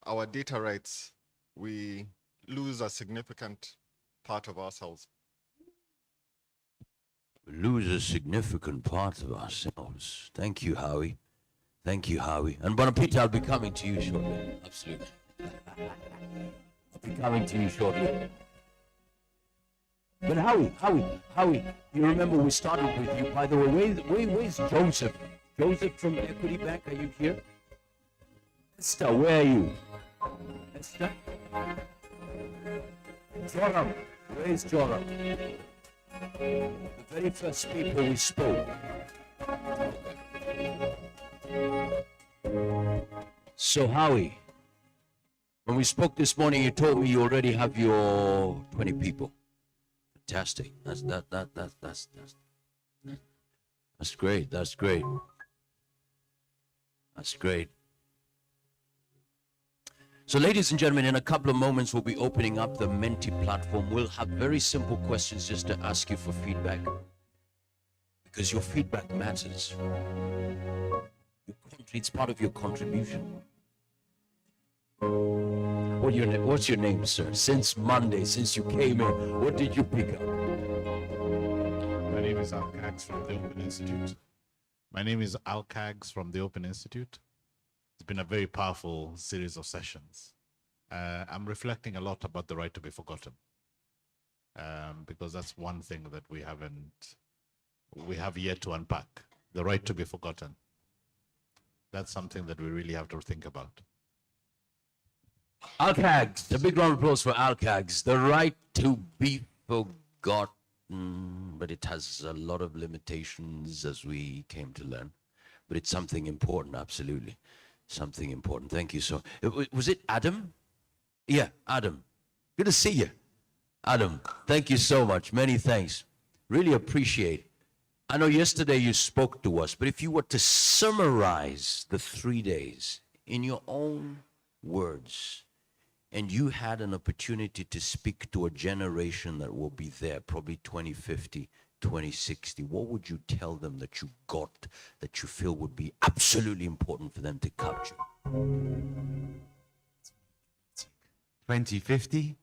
our data rights, we lose a significant part of ourselves. Lose a significant part of ourselves. Thank you, Howie. Thank you, Howie. And Brother Peter, I'll be coming to you shortly. Absolutely. I'll be coming to you shortly. But Howie, you remember we started with you. By the way, where's Joseph? Joseph from Equity Bank, are you here? Esther, where are you? Esther? Joram, where is Joram? The very first people we spoke. So Howie, when we spoke this morning, you told me you already have your 20 people. Fantastic. That's great. That's great. That's great. So ladies and gentlemen, in a couple of moments, we'll be opening up the Menti platform. We'll have very simple questions just to ask you for feedback, because your feedback matters. It's part of your contribution. What's your name, sir? Since Monday, since you came in, what did you pick up? My name is Alcags from the Open Institute. It's been a very powerful series of sessions. I'm reflecting a lot about the right to be forgotten, because that's one thing that we have yet to unpack, the right to be forgotten. That's something that we really have to think about. Alcags, a big round of applause for Alcags. The right to be forgotten, but it has a lot of limitations, as we came to learn. But it's something important, absolutely. Something important. Thank you. So, was it Adam? Yeah, Adam. Good to see you. Adam, thank you so much. Many thanks. Really appreciate. I know yesterday you spoke to us, but if you were to summarize the 3 days in your own words, and you had an opportunity to speak to a generation that will be there, probably 2050, 2060, what would you tell them that you got, that you feel would be absolutely important for them to capture? 2050?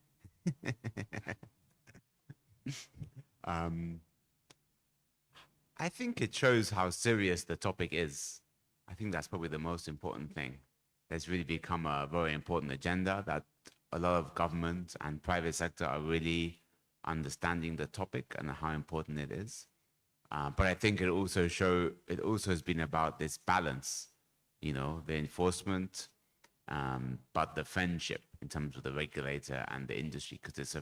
I think it shows how serious the topic is. I think that's probably the most important thing. It's really become a very important agenda that a lot of government and private sector are really understanding the topic and how important it is. But I think it also has been about this balance, the enforcement, but the friendship in terms of the regulator and the industry, because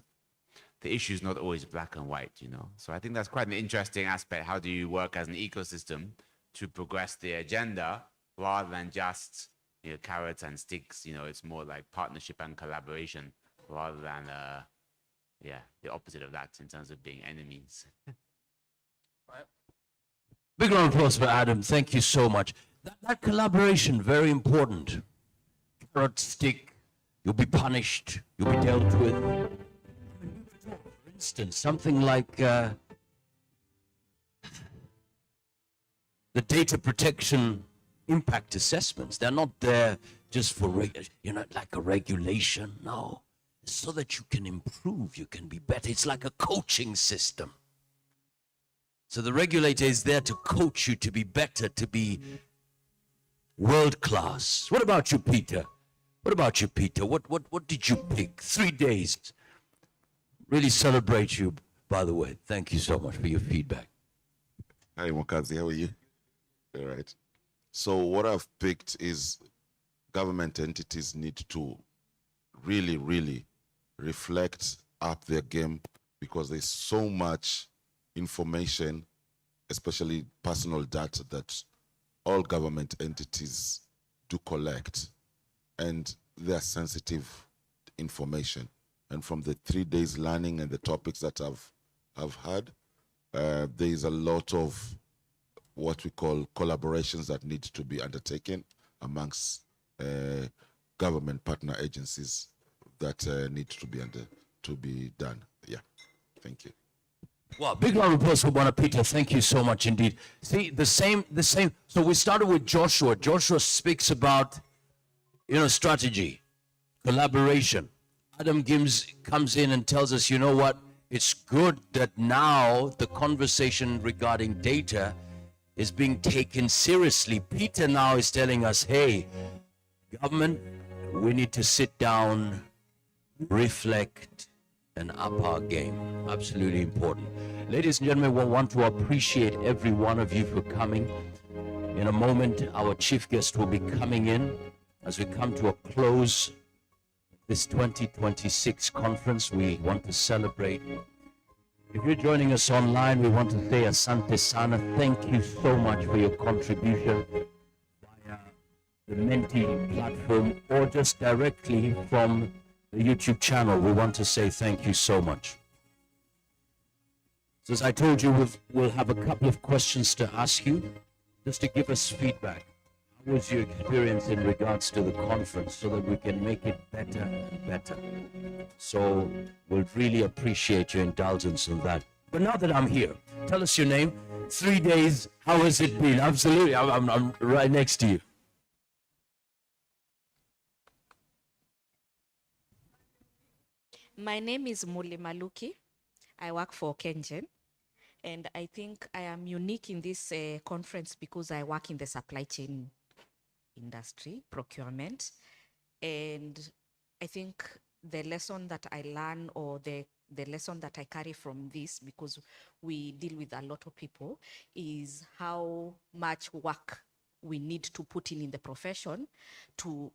the issue is not always black and white, So I think that's quite an interesting aspect. How do you work as an ecosystem to progress the agenda rather than just carrots and sticks? It's more like partnership and collaboration rather than the opposite of that in terms of being enemies. Big round of applause for Adam. Thank you so much. That collaboration, very important. Carrot, stick, you'll be punished, you'll be dealt with. For instance, something like the data protection impact assessments. They're not there just for like a regulation. No, so that you can improve, you can be better. It's like a coaching system. So the regulator is there to coach you to be better, to be world class. What about you, Peter? What did you pick? 3 days. Really celebrate you, by the way. Thank you so much for your feedback. Hi, Mwakazi, how are you? All right. So what I've picked is government entities need to really, really reflect up their game, because there's so much information, especially personal data, that all government entities do collect, and they're sensitive information. And from the 3 days learning and the topics that I've had, there is a lot of what we call collaborations that need to be undertaken amongst government partner agencies that need to be done. Yeah, thank you. Wow, big round of applause for Bwana Peter. Thank you so much indeed. See, the same. So we started with Joshua. Joshua speaks about, strategy. collaboration. Adam Gims comes in and tells us, you know what? It's good that now the conversation regarding data is being taken seriously. Peter now is telling us, hey, government, we need to sit down, reflect, and up our game. Absolutely important. Ladies and gentlemen, we want to appreciate every one of you for coming. In a moment, our chief guest will be coming in as we come to a close. This 2026 conference, we want to celebrate. If you're joining us online, we want to say Asante Sana. Thank you so much for your contribution via the Menti platform or just directly from the YouTube channel. We want to say thank you so much. So as I told you, we'll have a couple of questions to ask you just to give us feedback. How was your experience in regards to the conference so that we can make it better and better? So we'll really appreciate your indulgence in that. But now that I'm here, tell us your name. 3 days, how has it been? Absolutely, I'm right next to you. My name is Muli Maluki. I work for Kengen. And I think I am unique in this conference because I work in the supply chain industry, procurement. And I think the lesson that I learn or the lesson that I carry from this, because we deal with a lot of people, is how much work we need to put in the profession to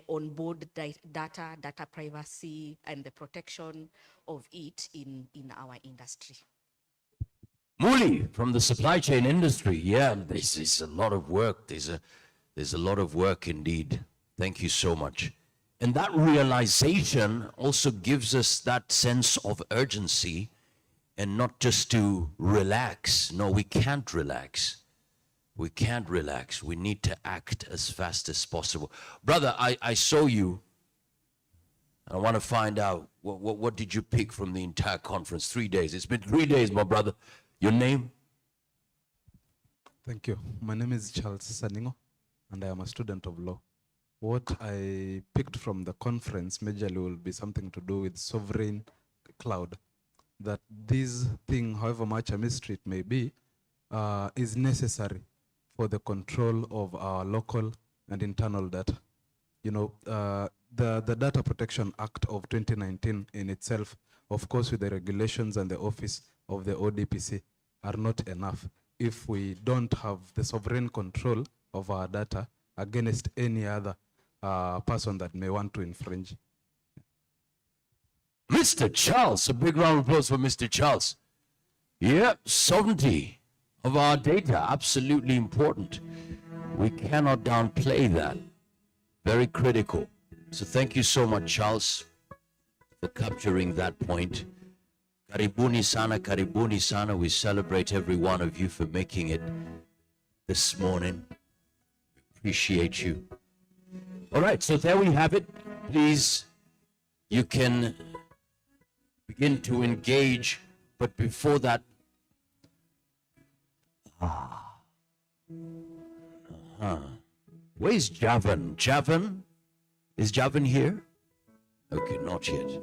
onboard data privacy and the protection of it in our industry. Muli from the supply chain industry. Yeah, this is a lot of work. There's a lot of work indeed. Thank you so much. And that realization also gives us that sense of urgency and not just to relax. No, we can't relax. We can't relax. We need to act as fast as possible. Brother, I saw you. I want to find out, what did you pick from the entire conference? 3 days. It's been 3 days, my brother. Your name? Thank you. My name is Charles Saningo, and I am a student of law. What I picked from the conference majorly will be something to do with sovereign cloud. That this thing, however much a mystery it may be, is necessary for the control of our local and internal data. You know, the Data Protection Act of 2019 in itself, of course, with the regulations and the office of the ODPC, are not enough if we don't have the sovereign control of our data against any other person that may want to infringe. Mr. Charles, a big round of applause for Mr. Charles. Yep, sovereignty of our data, absolutely important. We cannot downplay that. Very critical. So thank you so much, Charles, for capturing that point. Karibuni sana, karibuni sana. We celebrate every one of you for making it this morning. Appreciate you. All right, so there we have it. Please, you can begin to engage, but before that, where's Javan? Javan? Is Javan here? Okay, not yet.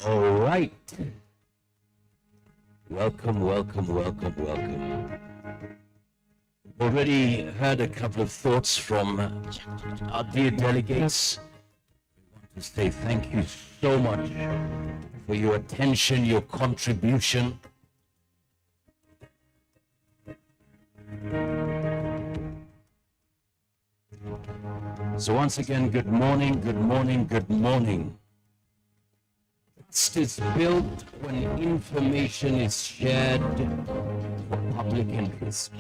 All right. Welcome, welcome, welcome, welcome. Already heard a couple of thoughts from our dear delegates. We want to say thank you so much for your attention, your contribution. So once again, good morning, good morning, good morning. Trust is built when information is shared for public interest.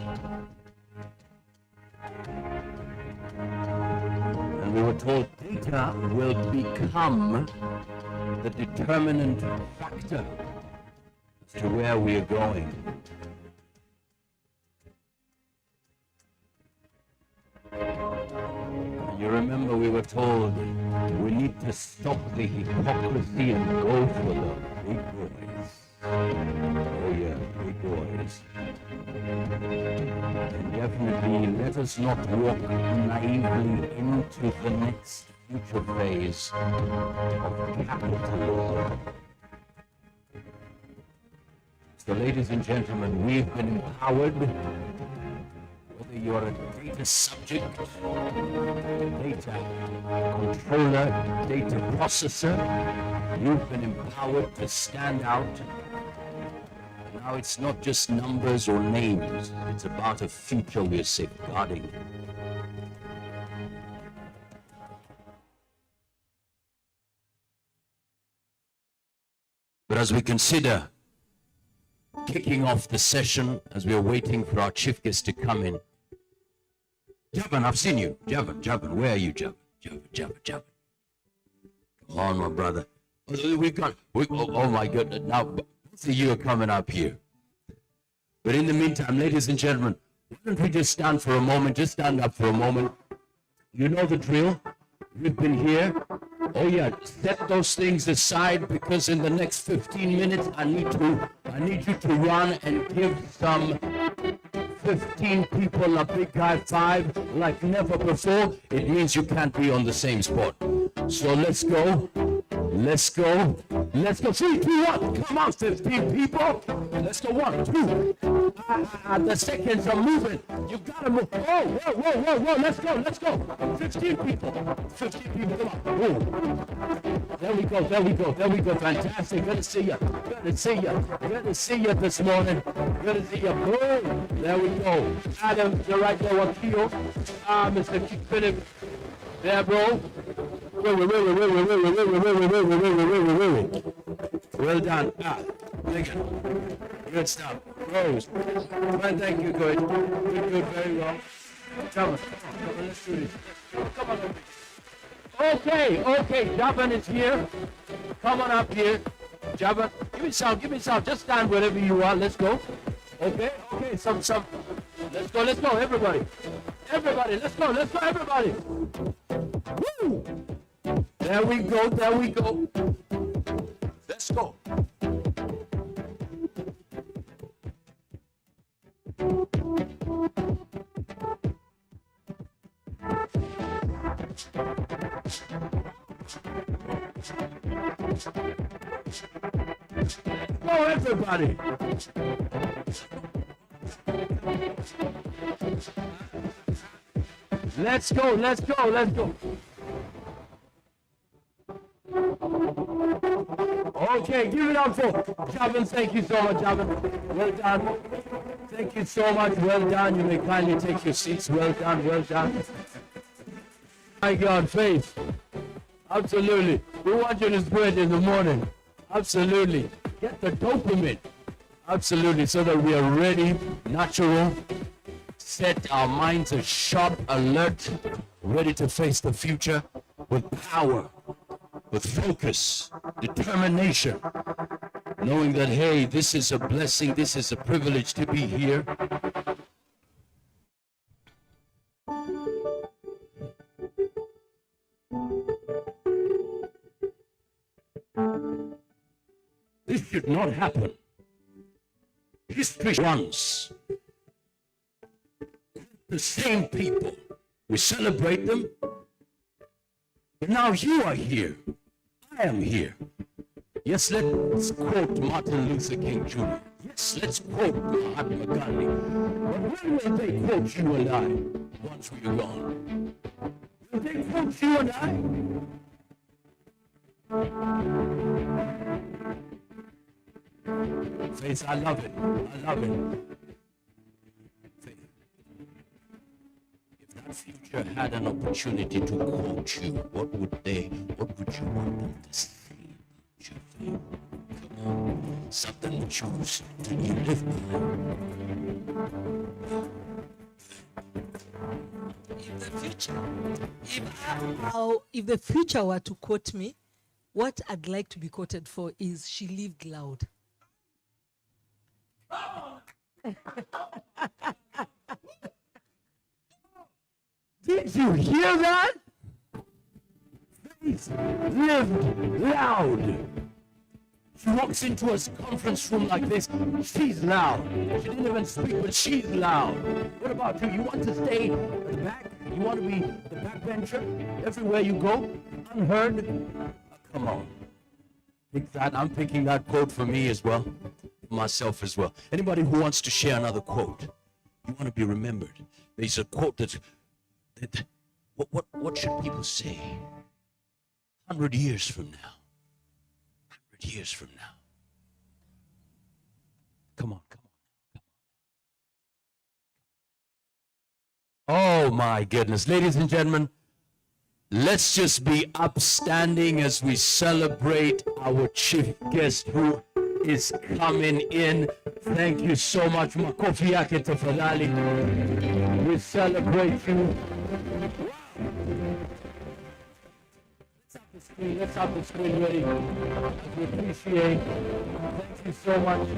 And we were told data will become the determinant factor as to where we are going. You remember we were told we need to stop the hypocrisy and go for the big boys. Oh yeah, big boys. And definitely let us not walk naively into the next future phase of capitalism. So ladies and gentlemen, we've been empowered. Whether you're a data subject, data controller, data processor, you've been empowered to stand out. Now it's not just numbers or names, it's about a future we're safeguarding. But as we consider kicking off the session, as we are waiting for our chief guest to come in. Javan, I've seen you. Javan, where are you, Javan? Javan. Come on, my brother. Oh my goodness, now both of you are coming up here. But in the meantime, ladies and gentlemen, why don't we just stand for a moment, just stand up for a moment. You know the drill. We've been here. Oh yeah, set those things aside because in the next 15 minutes I need you to run and give some 15 people a big high five like never before. It means you can't be on the same spot. So let's go. 3, 2, 1. Come on, 15 people. Let's go. 1, 2. The seconds are moving. You gotta move. Whoa. Let's go. 15 people. Come on. Whoa. There we go. Fantastic. Good to see you. Good to see you this morning. Good to see you. Boom. There we go. Adam, you're right there. Wakil. Mr. Philip. There, bro. Wait. Well done. Good stuff. Rose. Well, thank you, good. Good, very well. Come on, let's do this. Come on. Okay, Javan is here. Come on up here. Javan, give me some. Just stand wherever you are. Let's go. Okay, some. Let's go, everybody. Everybody, let's go, everybody. Woo! There we go. Let's go. Go, everybody. Let's go. Okay, give it up for Javan. Thank you so much, Javan. Well done. Thank you so much. Well done. You may kindly take your seats. Well done. My God, Faith. Absolutely. We want you to spread in the morning. Absolutely. Get the dopamine. Absolutely. So that we are ready, natural, set our minds are sharp, alert, ready to face the future with power, with focus, determination, knowing that, hey, this is a blessing, this is a privilege to be here. This should not happen. History runs. The same people. We celebrate them. But now you are here. I am here. Yes, let's quote Martin Luther King Jr. Yes, let's quote Mahatma Gandhi. But when will they quote you and I once we are gone? Will they quote you and I? Faith, I love it. Faith, if that future had an opportunity to quote you, what would you want them to say? Come on, something to choose. Do you live by? If the future were to quote me, what I'd like to be quoted for is she lived loud. Did you hear that? Faith lived loud. She walks into a conference room like this, she's loud. She didn't even speak, but she's loud. What about you? You want to stay at the back? You want to be the backbencher everywhere you go? Unheard? Come on. Pick that. I'm picking that quote for me as well. Myself as well. Anybody who wants to share another quote, you want to be remembered. There's a quote that what should people say 100 years from now? 100 years from now. Come on. Oh my goodness. Ladies and gentlemen, let's just be upstanding as we celebrate our chief guest who is coming in. Thank you so much. Makofi yake tafadhali. We celebrate you. Let's have the screen ready. We appreciate. Thank you so much. There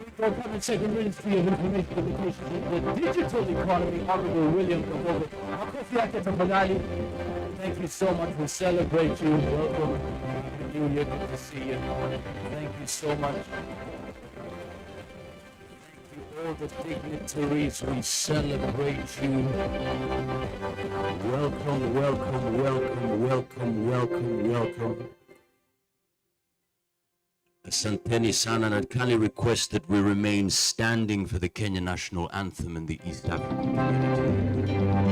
we go. Come and second Ministry of Information Communications, the digital economy, Honorable William Kabogo. Makofi yake tafadhali. Thank you so much. We celebrate you. Welcome. Happy New Year. Good to see you. Thank you so much. All the dignitaries, we celebrate you. Welcome. Asanteni sana, and I'd kindly request that we remain standing for the Kenya National Anthem in the East African community.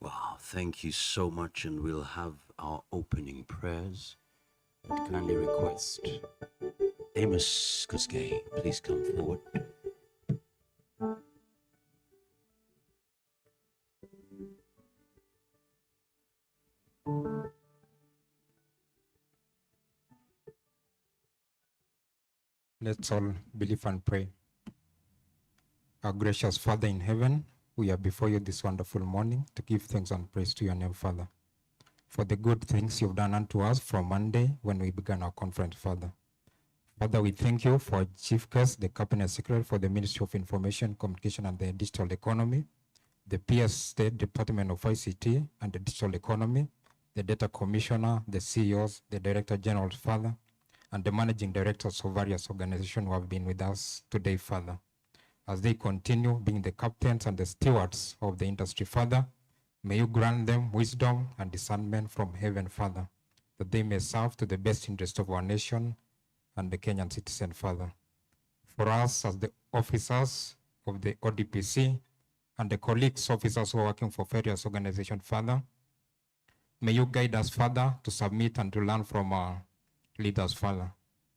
Wow, thank you so much, and we'll have our opening prayers. And kindly request Amos Kuske, please come forward. Let's all believe and pray. Our gracious Father in heaven, we are before you this wonderful morning to give thanks and praise to your name, Father, for the good things you've done unto us from Monday when we began our conference, Father. Father, we thank you for Chief Guest, the Cabinet Secretary for the Ministry of Information, Communication and the Digital Economy, the PS State Department of ICT and the Digital Economy, the Data Commissioner, the CEOs, the Director General, Father, and the Managing Directors of various organizations who have been with us today, Father. As they continue being the captains and the stewards of the industry, Father, may you grant them wisdom and discernment from heaven, Father, that they may serve to the best interest of our nation and the Kenyan citizen, Father. For us as the officers of the ODPC and the colleagues, officers who are working for various organizations, Father, may you guide us, Father, to submit and to learn from our leaders, Father.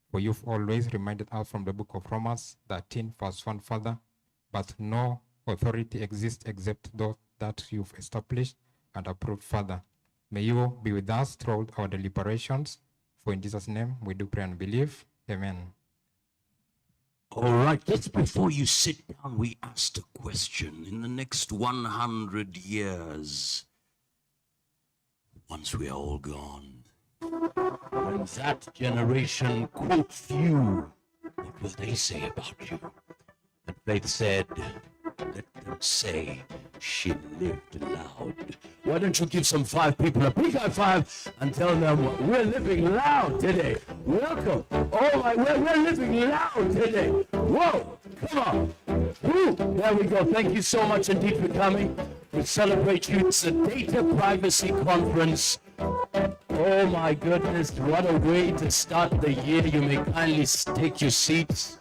For you've always reminded us from the book of Romans 13, verse 1, Father, but no authority exists except those that you've established and approved, Father. May you be with us throughout our deliberations. For in Jesus' name we do pray and believe. Amen. All right, just before you sit down, we asked a question. In the next 100 years, once we are all gone, when that generation quotes you, what will they say about you? And Faith said, let them say she lived loud. Why don't you give some 5 people a big high five and tell them we're living loud today. Welcome. Oh my, we're living loud today. Whoa, come on. Woo. There we go. Thank you so much indeed for coming. We celebrate you. It's a data privacy conference. Oh my goodness, what a way to start the year. You may kindly take your seats.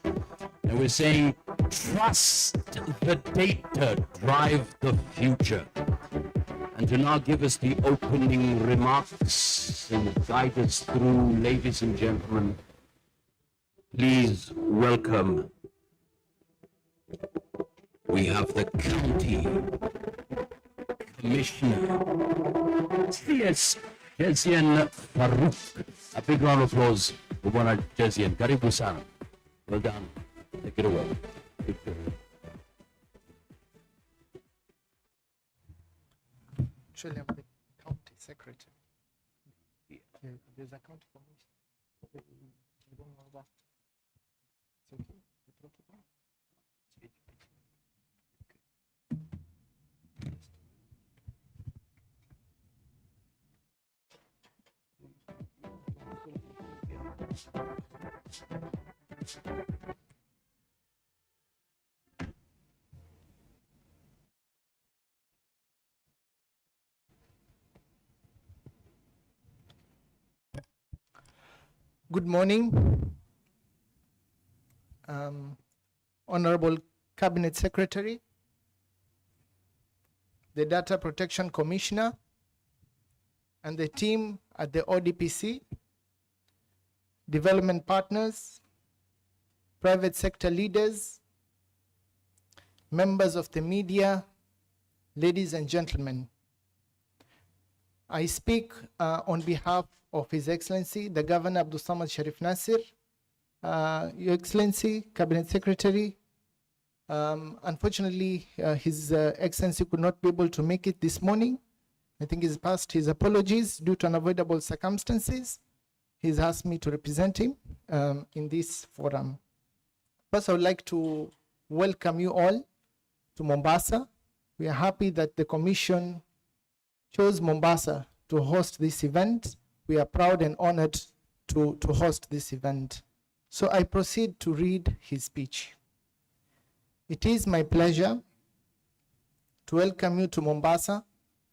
And we're saying, trust the data, drive the future. And to now give us the opening remarks and guide us through, ladies and gentlemen, please welcome. We have the County Commissioner, CS Jezian Farouk. A big round of applause for Bwana Jezian. Karibu sana. Well done. Take it away. Actually, I'm the county secretary. Yeah, there's a county commission. I don't know that. It's okay. The protocol. Good morning, Honorable Cabinet Secretary, the Data Protection Commissioner, and the team at the ODPC, development partners, private sector leaders, members of the media, ladies and gentlemen. I speak on behalf of His Excellency, the Governor Abdul Samad Sharif Nasir, Your Excellency, Cabinet Secretary. Unfortunately, His Excellency could not be able to make it this morning. I think he's passed his apologies due to unavoidable circumstances. he's asked me to represent him in this forum. First, I would like to welcome you all to Mombasa. We are happy that the Commission chose Mombasa to host this event. We are proud and honored to host this event. So I proceed to read his speech. It is my pleasure to welcome you to Mombasa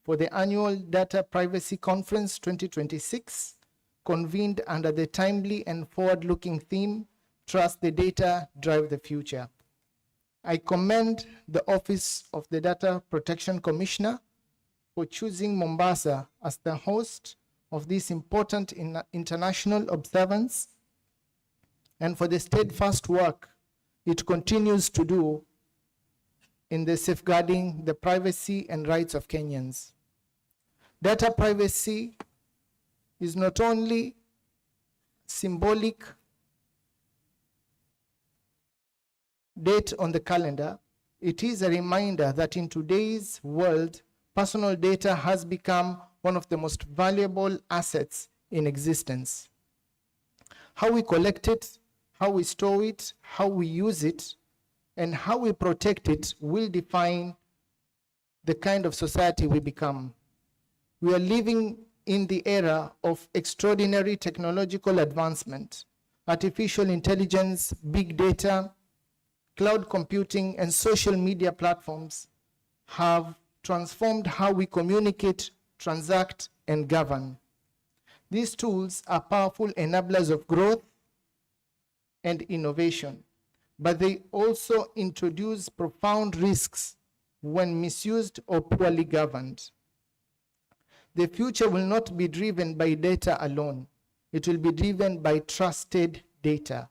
for the annual Data Privacy Conference 2026, convened under the timely and forward-looking theme, Trust the Data, Drive the Future. I commend the Office of the Data Protection Commissioner for choosing Mombasa as the host of this important international observance and for the steadfast work it continues to do in the safeguarding the privacy and rights of Kenyans. Data privacy is not only symbolic date on the calendar, it is a reminder that in today's world, personal data has become one of the most valuable assets in existence. How we collect it, how we store it, how we use it, and how we protect it will define the kind of society we become. We are living in the era of extraordinary technological advancement. Artificial intelligence, big data, cloud computing, and social media platforms have transformed how we communicate, transact, and govern. These tools are powerful enablers of growth and innovation, but they also introduce profound risks when misused or poorly governed. The future will not be driven by data alone. It will be driven by trusted data.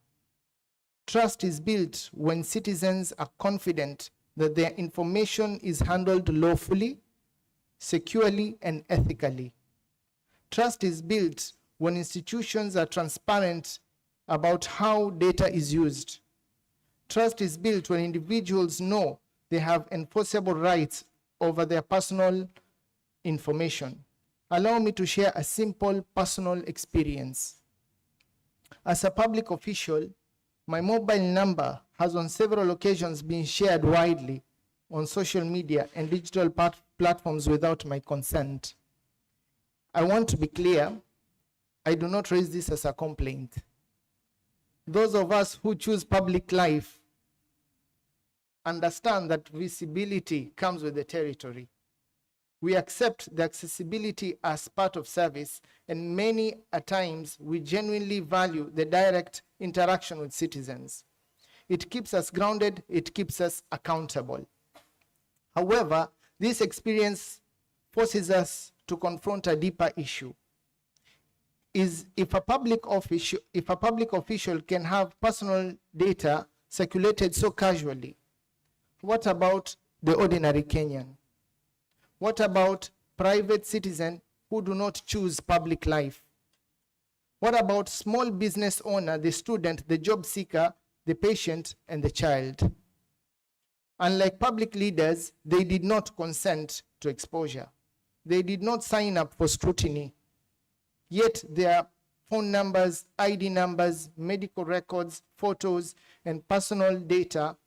Trust is built when citizens are confident that their information is handled lawfully, securely, and ethically. Trust is built when institutions are transparent about how data is used. Trust is built when individuals know they have enforceable rights over their personal information. Allow me to share a simple personal experience. As a public official, my mobile number has on several occasions been shared widely on social media and digital platforms without my consent. I want to be clear, I do not raise this as a complaint. Those of us who choose public life understand that visibility comes with the territory. We accept the accessibility as part of service, and many a times we genuinely value the direct interaction with citizens. It keeps us grounded, it keeps us accountable. However, this experience forces us to confront a deeper issue. If a public official can have personal data circulated so casually, what about the ordinary Kenyan? What about private citizens who do not choose public life? What about small business owner, the student, the job seeker, the patient, and the child? Unlike public leaders, they did not consent to exposure. They did not sign up for scrutiny. Yet their phone numbers, ID numbers, medical records, photos, and personal data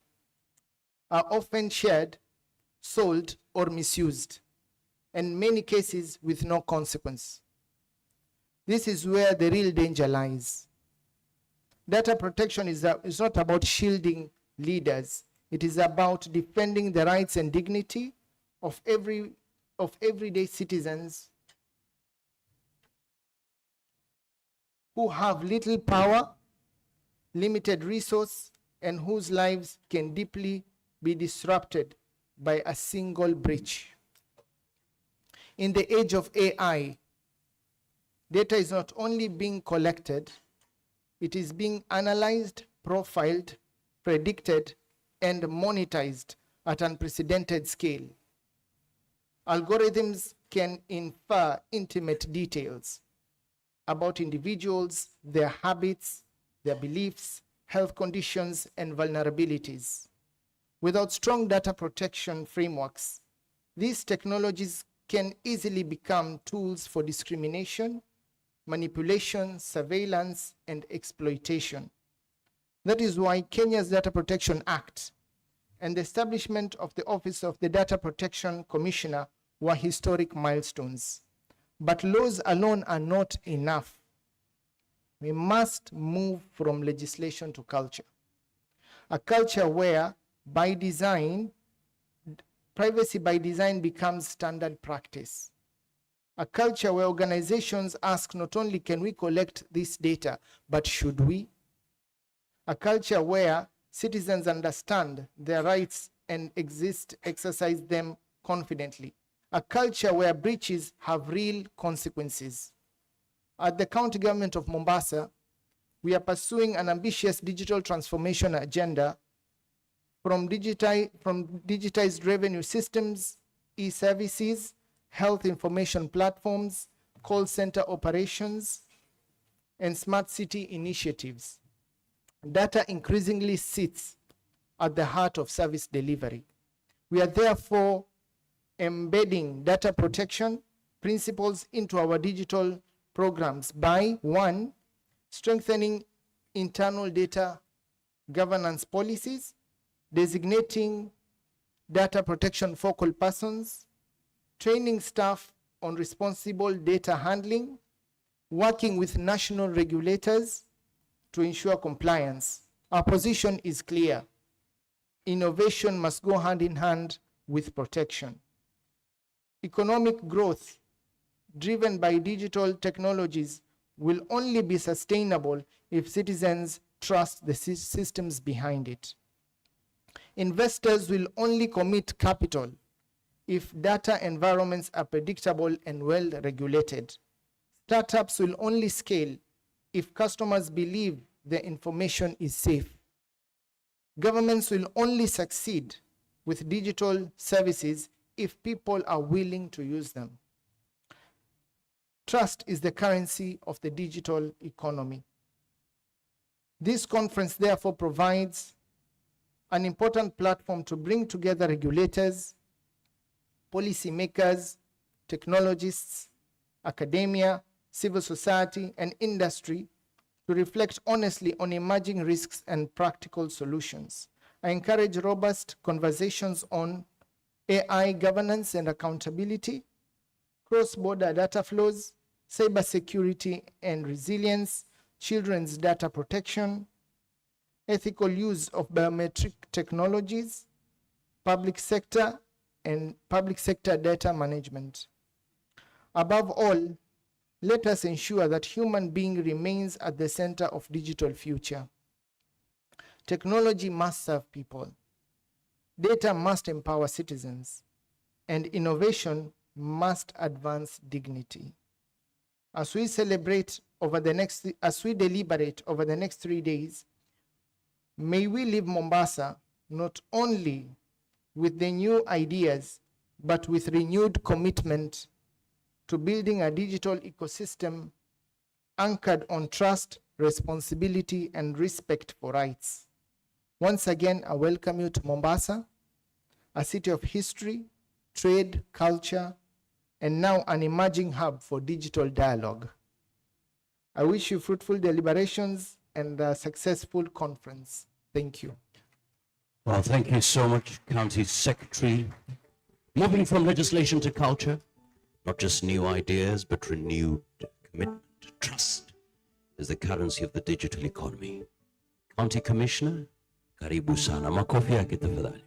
are often shared, sold, or misused, in many cases with no consequence. This is where the real danger lies. Data protection is not about shielding leaders. It is about defending the rights and dignity of everyday citizens who have little power, limited resource, and whose lives can deeply be disrupted by a single breach. In the age of AI, data is not only being collected, it is being analyzed, profiled, predicted, and monetized at unprecedented scale. Algorithms can infer intimate details about individuals, their habits, their beliefs, health conditions, and vulnerabilities. Without strong data protection frameworks, these technologies can easily become tools for discrimination, manipulation, surveillance, and exploitation. That is why Kenya's Data Protection Act and the establishment of the Office of the Data Protection Commissioner were historic milestones. But laws alone are not enough. We must move from legislation to culture. A culture where, by design, privacy by design becomes standard practice. A culture where organizations ask not only can we collect this data, but should we? A culture where citizens understand their rights and exercise them confidently. A culture where breaches have real consequences. At the county government of Mombasa, we are pursuing an ambitious digital transformation agenda from digitized revenue systems, e-services, health information platforms, call center operations, and smart city initiatives. Data increasingly sits at the heart of service delivery. We are therefore embedding data protection principles into our digital programs by, one, strengthening internal data governance policies, designating data protection focal persons, training staff on responsible data handling, working with national regulators to ensure compliance. Our position is clear. Innovation must go hand in hand with protection. Economic growth driven by digital technologies will only be sustainable if citizens trust the systems behind it. Investors will only commit capital if data environments are predictable and well regulated. Startups will only scale if customers believe their information is safe. Governments will only succeed with digital services if people are willing to use them. Trust is the currency of the digital economy. This conference therefore provides an important platform to bring together regulators, policymakers, technologists, academia, civil society, and industry to reflect honestly on emerging risks and practical solutions. I encourage robust conversations on AI governance and accountability, cross-border data flows, cybersecurity and resilience, children's data protection, ethical use of biometric technologies, public sector data management. Above all, let us ensure that human being remains at the center of digital future. Technology must serve people. Data must empower citizens, and innovation must advance dignity. As we deliberate over the next 3 days, may we leave Mombasa not only with the new ideas, but with renewed commitment to building a digital ecosystem anchored on trust, responsibility, and respect for rights. Once again, I welcome you to Mombasa, a city of history, trade, culture, and now an emerging hub for digital dialogue. I wish you fruitful deliberations and a successful conference. Thank you. Well, thank you so much, County Secretary. Moving from legislation to culture, not just new ideas, but renewed commitment. Trust is the currency of the digital economy. County Commissioner, karibu sana. Makofi yake tafadhali.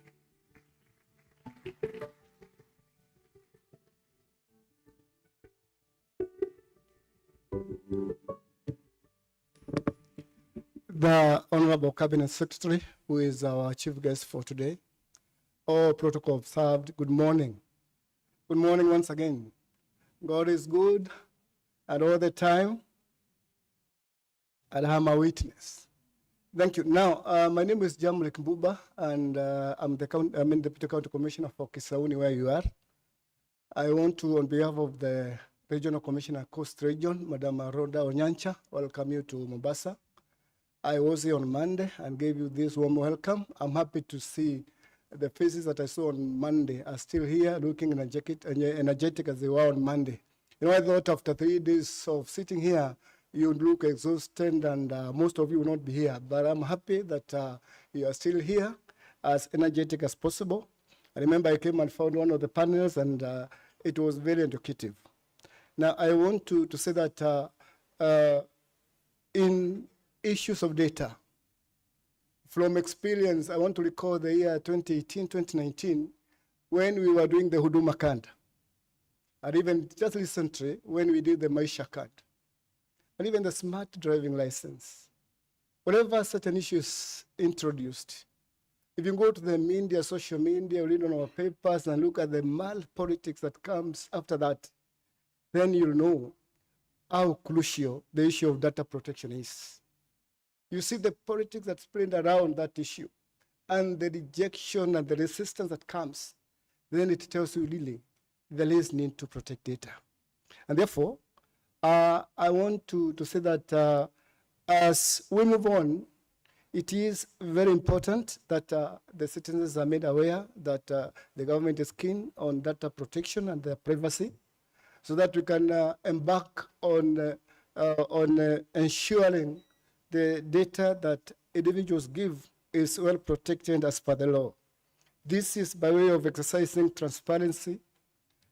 The Honorable Cabinet Secretary, who is our chief guest for today, all protocol observed, good morning. Good morning once again. God is good and all the time, and I'm a witness. Thank you. Now, my name is Jamrek Mbuba, and I'm the Deputy County Commissioner for Kisauni, where you are. I want to, on behalf of the Regional Commissioner Coast Region, Madam Rhoda Onyancha, welcome you to Mombasa. I was here on Monday and gave you this warm welcome. I'm happy to see the faces that I saw on Monday are still here, looking energetic as they were on Monday. I thought after 3 days of sitting here, you would look exhausted and most of you will not be here. But I'm happy that you are still here, as energetic as possible. I remember I came and found one of the panels and it was very educative. Now, I want to say that in issues of data, from experience, I want to recall the year 2018, 2019, when we were doing the Huduma card. And even just recently, when we did the Maisha card. And even the smart driving license. Whatever certain issues introduced, if you go to the media, social media, read on our papers and look at the mal politics that comes after that, then you'll know how crucial the issue of data protection is. You see the politics that's played around that issue and the rejection and the resistance that comes, then it tells you really there is need to protect data. And therefore, I want to say that as we move on, it is very important that the citizens are made aware that the government is keen on data protection and their privacy, so that we can embark on ensuring the data that individuals give is well protected as per the law. This is by way of exercising transparency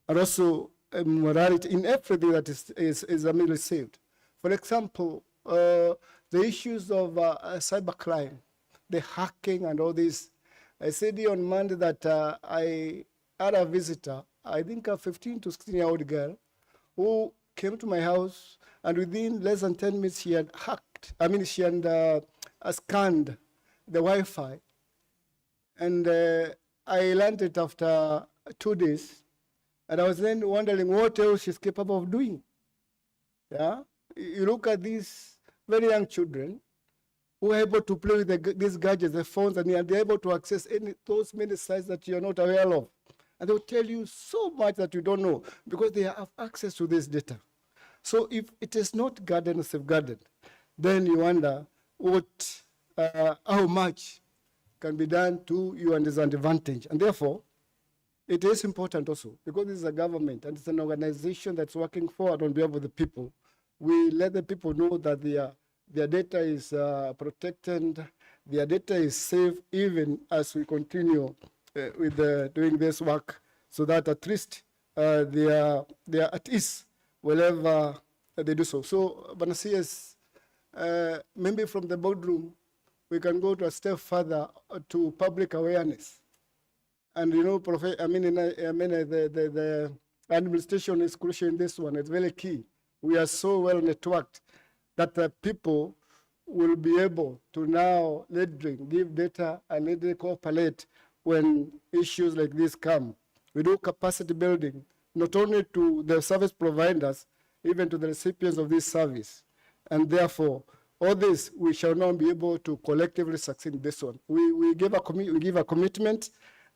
and also morality in everything that is received. For example, the issues of cybercrime, the hacking and all this. I said on Monday that I had a visitor, I think a 15 to 16-year-old girl, who came to my house, and within less than 10 minutes, she had she had scanned the Wi-Fi. And I learned it after 2 days. And I was then wondering what else she's capable of doing. Yeah, you look at these very young children who are able to play with these gadgets, the phones, and they're able to access those many sites that you're not aware of. And they'll tell you so much that you don't know because they have access to this data. So if it is not guarded and safeguarded, then you wonder how much can be done to your disadvantage. And therefore, it is important also, because this is a government and it's an organization that's working forward on behalf of the people. We let the people know that their data is protected, their data is safe, even as we continue with doing this work, so that at least they are at ease wherever they do so. So, Banasias, maybe from the boardroom, we can go to a step further to public awareness. And the administration is crucial in this one. It's very key. We are so well networked that the people will be able to now give data and let them cooperate when issues like this come. We do capacity building, not only to the service providers, even to the recipients of this service. And therefore, all this, we shall now be able to collectively succeed in this one. We give a commitment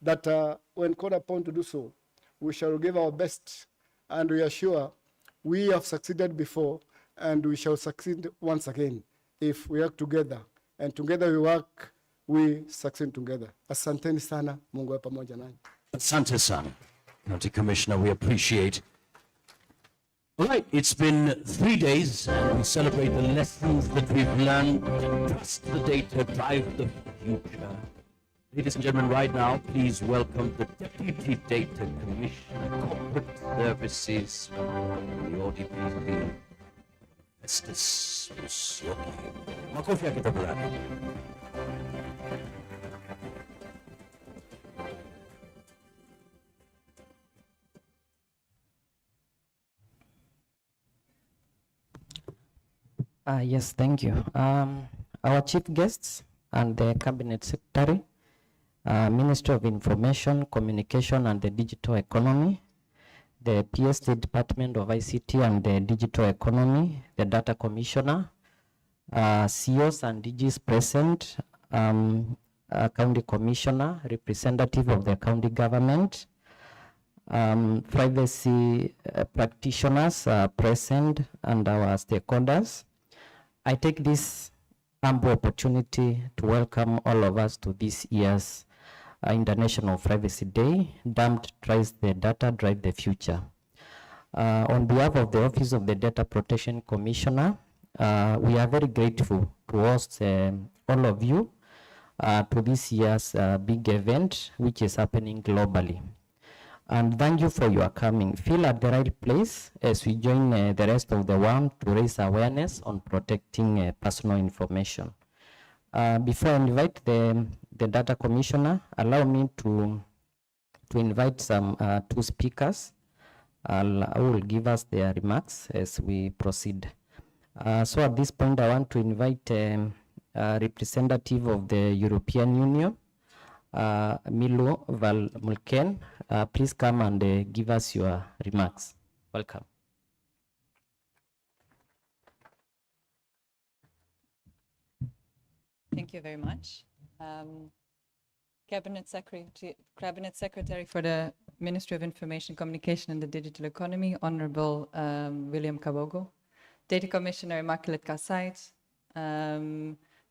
that when called upon to do so, we shall give our best, and we are sure we have succeeded before, and we shall succeed once again if we work together. And together we work, we succeed together. Asanteni sana, Mungu awe pamoja nanyi. Asante sana, County Commissioner, we appreciate. All right, it's been 3 days, and we celebrate the lessons that we've learned. Trust the data, drive the future. Ladies and gentlemen, right now, please welcome the Deputy Data Commissioner, Corporate Services, the ODPP, Festus Musyoki. Makofi yake tafadhali. Yes, thank you. Our chief guests and the Cabinet Secretary, Ministry of Information, Communication and the Digital Economy, the PSD Department of ICT and the Digital Economy, the Data Commissioner, CEOs and DGs present, County Commissioner, representative of the county government, privacy practitioners present, and our stakeholders. I take this ample opportunity to welcome all of us to this year's International Privacy Day, dubbed Drive the Data, Drive the Future. On behalf of the Office of the Data Protection Commissioner, we are very grateful to host all of you to this year's big event, which is happening globally. And thank you for your coming. Feel at the right place as we join the rest of the world to raise awareness on protecting personal information. Before I invite the Data Commissioner, allow me to invite some two speakers who will give us their remarks as we proceed. So at this point, I want to invite a representative of the European Union, Milo Mulken. Please come and give us your remarks. Welcome. Thank you very much. Cabinet Secretary for the Ministry of Information, Communication and the Digital Economy, Honorable William Kabogo, Data Commissioner Immaculate Kasait,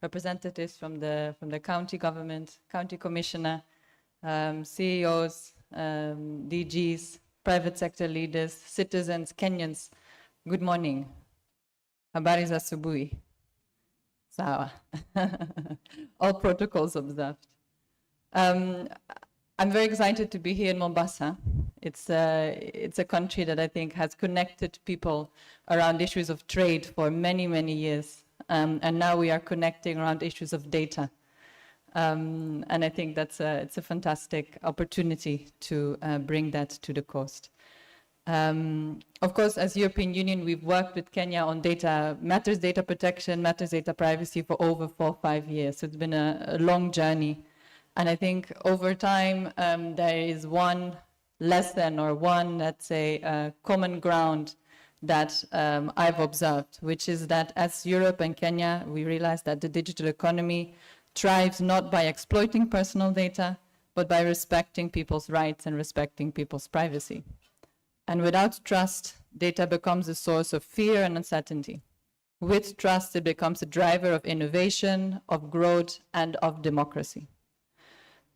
representatives from the county government, county commissioner, CEOs, DGs, private sector leaders, citizens, Kenyans. Good morning. Habari za asubuhi. Sawa. All protocols observed. I'm very excited to be here in Mombasa. It's a country that I think has connected people around issues of trade for many, many years. And now we are connecting around issues of data. And I think it's a fantastic opportunity to bring that to the coast. Of course, as European Union, we've worked with Kenya on matters data protection, matters data privacy for over 4 or 5 years. So it's been a long journey. And I think over time, there is one lesson or one, let's say, common ground that I've observed, which is that as Europe and Kenya, we realize that the digital economy thrives not by exploiting personal data, but by respecting people's rights and respecting people's privacy. And without trust, data becomes a source of fear and uncertainty. With trust, it becomes a driver of innovation, of growth, and of democracy.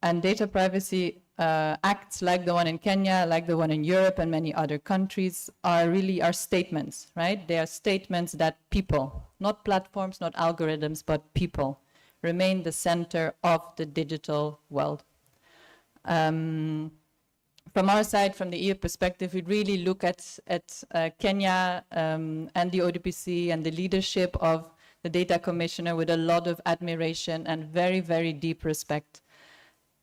And data privacy acts like the one in Kenya, like the one in Europe and many other countries are statements, right? They are statements that people, not platforms, not algorithms, but people remain the center of the digital world. From our side, from the EU perspective, we really look at Kenya and the ODPC and the leadership of the Data Commissioner with a lot of admiration and very, very deep respect.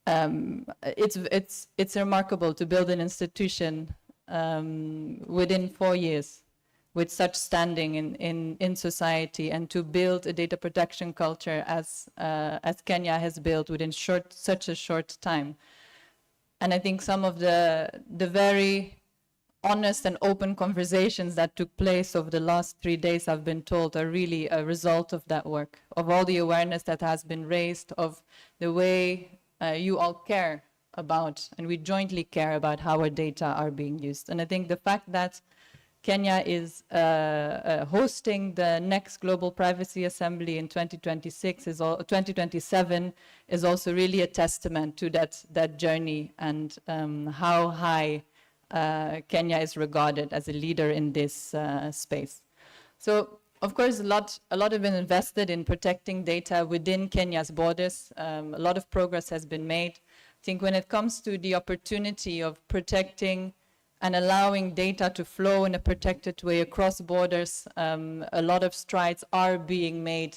It's remarkable to build an institution within 4 years with such standing in society, and to build a data protection culture as Kenya has built within such a short time. And I think some of the very honest and open conversations that took place over the last 3 days, I've been told, are really a result of that work, of all the awareness that has been raised, of the way you all care about, and we jointly care about how our data are being used. And I think the fact that Kenya is hosting the next Global Privacy Assembly in 2027 is also really a testament to that journey and how high Kenya is regarded as a leader in this space. So, of course, a lot have been invested in protecting data within Kenya's borders. A lot of progress has been made. I think when it comes to the opportunity of protecting and allowing data to flow in a protected way across borders, a lot of strides are being made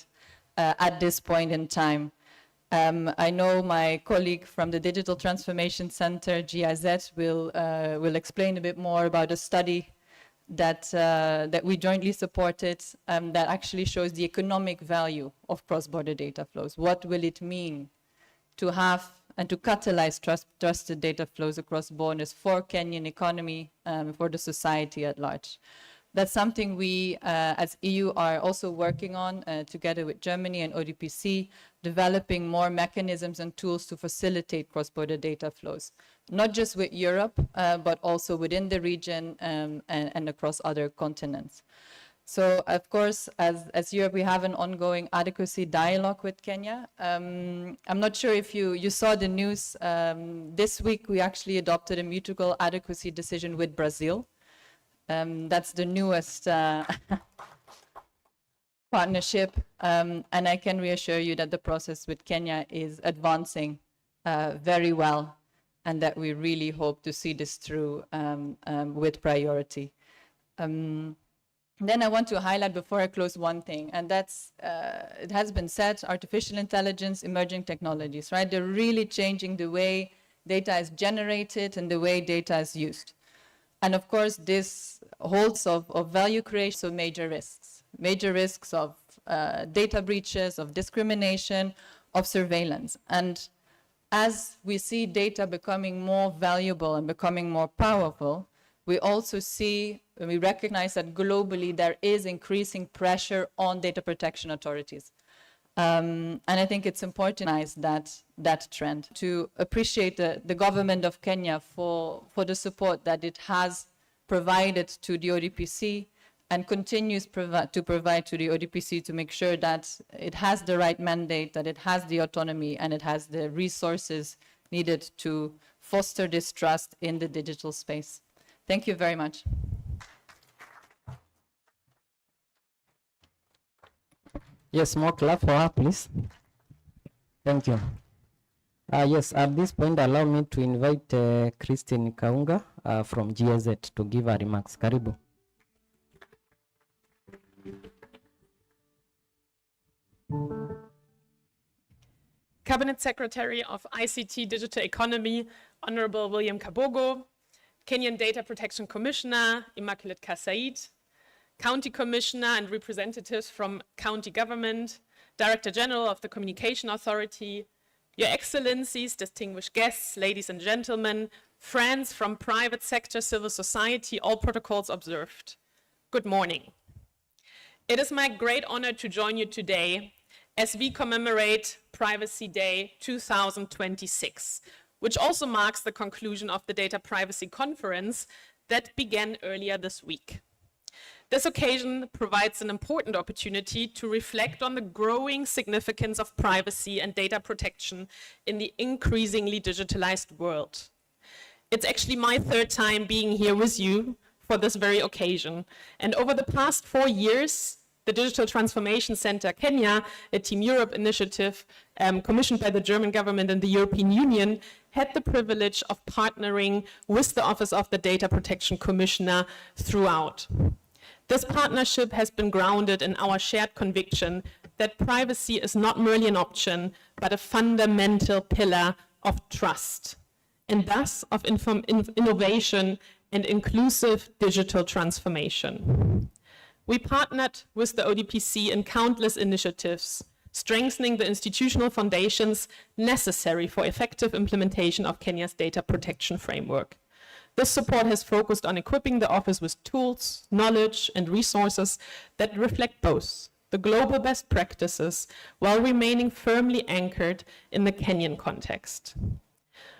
at this point in time. I know my colleague from the Digital Transformation Center, GIZ, will explain a bit more about a study that we jointly supported that actually shows the economic value of cross-border data flows. What will it mean to have and to catalyze trusted data flows across borders for Kenyan economy, for the society at large? That's something we, as EU, are also working on together with Germany and ODPC, developing more mechanisms and tools to facilitate cross-border data flows, not just with Europe, but also within the region and across other continents. So, of course, as Europe, we have an ongoing adequacy dialogue with Kenya. I'm not sure if you saw the news. This week, we actually adopted a mutual adequacy decision with Brazil. That's the newest partnership, and I can reassure you that the process with Kenya is advancing very well, and that we really hope to see this through with priority. Then I want to highlight before I close one thing, and that's, it has been said, artificial intelligence, emerging technologies, right? They're really changing the way data is generated and the way data is used. And of course, this holds of value creation, so major risks of data breaches, of discrimination, of surveillance. And as we see data becoming more valuable and becoming more powerful, we also see, we recognize that globally there is increasing pressure on data protection authorities. And I think it's important to recognize that trend, to appreciate the government of Kenya for the support that it has provided to the ODPC and continues to provide to the ODPC to make sure that it has the right mandate, that it has the autonomy, and it has the resources needed to foster this trust in the digital space. Thank you very much. Yes, more clap for her, please. Thank you. Yes, at this point, allow me to invite Christine Kaunga from GIZ to give her remarks. Karibu. Cabinet Secretary of ICT Digital Economy, Honorable William Kabogo, Kenyan Data Protection Commissioner, Immaculate Kassaid, County Commissioner and representatives from county government, Director General of the Communication Authority, Your Excellencies, distinguished guests, ladies and gentlemen, friends from private sector, civil society, all protocols observed. Good morning. It is my great honor to join you today as we commemorate Privacy Day 2026, which also marks the conclusion of the Data Privacy Conference that began earlier this week. This occasion provides an important opportunity to reflect on the growing significance of privacy and data protection in the increasingly digitalized world. It's actually my third time being here with you for this very occasion. And over the past 4 years, the Digital Transformation Center Kenya, a Team Europe initiative commissioned by the German government and the European Union, had the privilege of partnering with the Office of the Data Protection Commissioner throughout. This partnership has been grounded in our shared conviction that privacy is not merely an option, but a fundamental pillar of trust, and thus of innovation and inclusive digital transformation. We partnered with the ODPC in countless initiatives, strengthening the institutional foundations necessary for effective implementation of Kenya's data protection framework. This support has focused on equipping the office with tools, knowledge, and resources that reflect both the global best practices while remaining firmly anchored in the Kenyan context.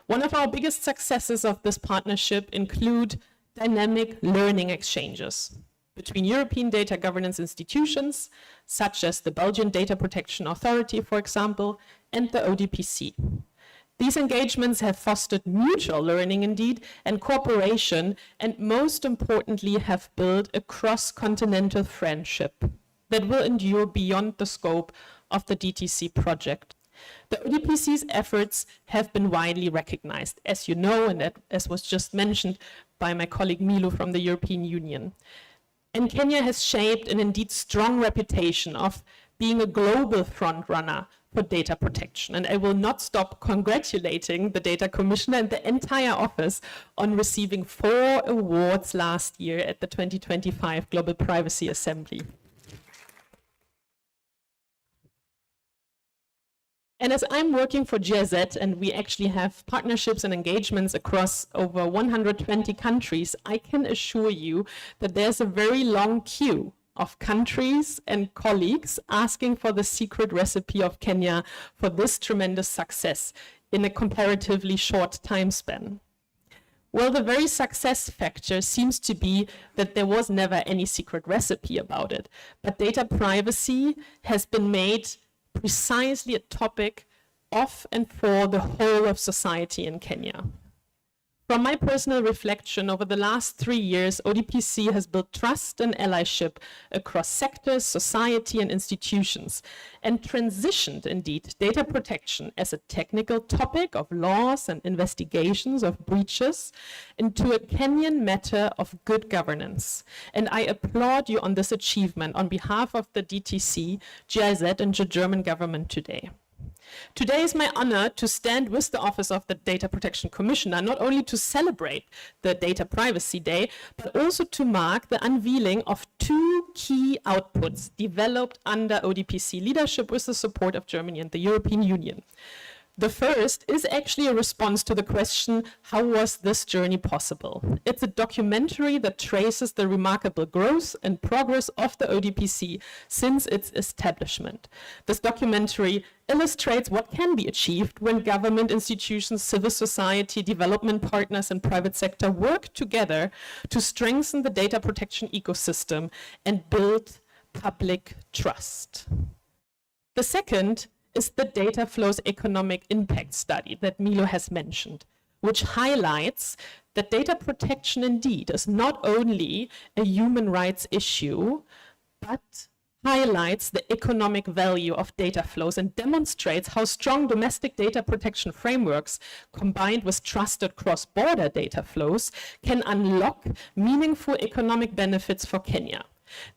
One of our biggest successes of this partnership include dynamic learning exchanges between European data governance institutions, such as the Belgian Data Protection Authority, for example, and the ODPC. These engagements have fostered mutual learning indeed and cooperation, and most importantly have built a cross-continental friendship that will endure beyond the scope of the DTC project. The ODPC's efforts have been widely recognized, as you know, and as was just mentioned by my colleague Milo from the European Union. And Kenya has shaped an indeed strong reputation of being a global frontrunner for data protection. And I will not stop congratulating the Data Commissioner and the entire office on receiving 4 awards last year at the 2025 Global Privacy Assembly. And as I'm working for GIZ, and we actually have partnerships and engagements across over 120 countries, I can assure you that there's a very long queue of countries and colleagues asking for the secret recipe of Kenya for this tremendous success in a comparatively short time span. Well, the very success factor seems to be that there was never any secret recipe about it, but data privacy has been made precisely a topic of and for the whole of society in Kenya. From my personal reflection over the last 3 years, ODPC has built trust and allyship across sectors, society, and institutions, and transitioned, indeed, data protection as a technical topic of laws and investigations of breaches into a Kenyan matter of good governance. And I applaud you on this achievement on behalf of the DTC, GIZ, and the German government today. Today is my honor to stand with the Office of the Data Protection Commissioner, not only to celebrate the Data Privacy Day, but also to mark the unveiling of 2 key outputs developed under ODPC leadership with the support of Germany and the European Union. The first is actually a response to the question, how was this journey possible? It's a documentary that traces the remarkable growth and progress of the ODPC since its establishment. This documentary illustrates what can be achieved when government institutions, civil society, development partners, and private sector work together to strengthen the data protection ecosystem and build public trust. The second is the Data Flows Economic Impact Study that Milo has mentioned, which highlights that data protection indeed is not only a human rights issue, but highlights the economic value of data flows and demonstrates how strong domestic data protection frameworks combined with trusted cross-border data flows can unlock meaningful economic benefits for Kenya.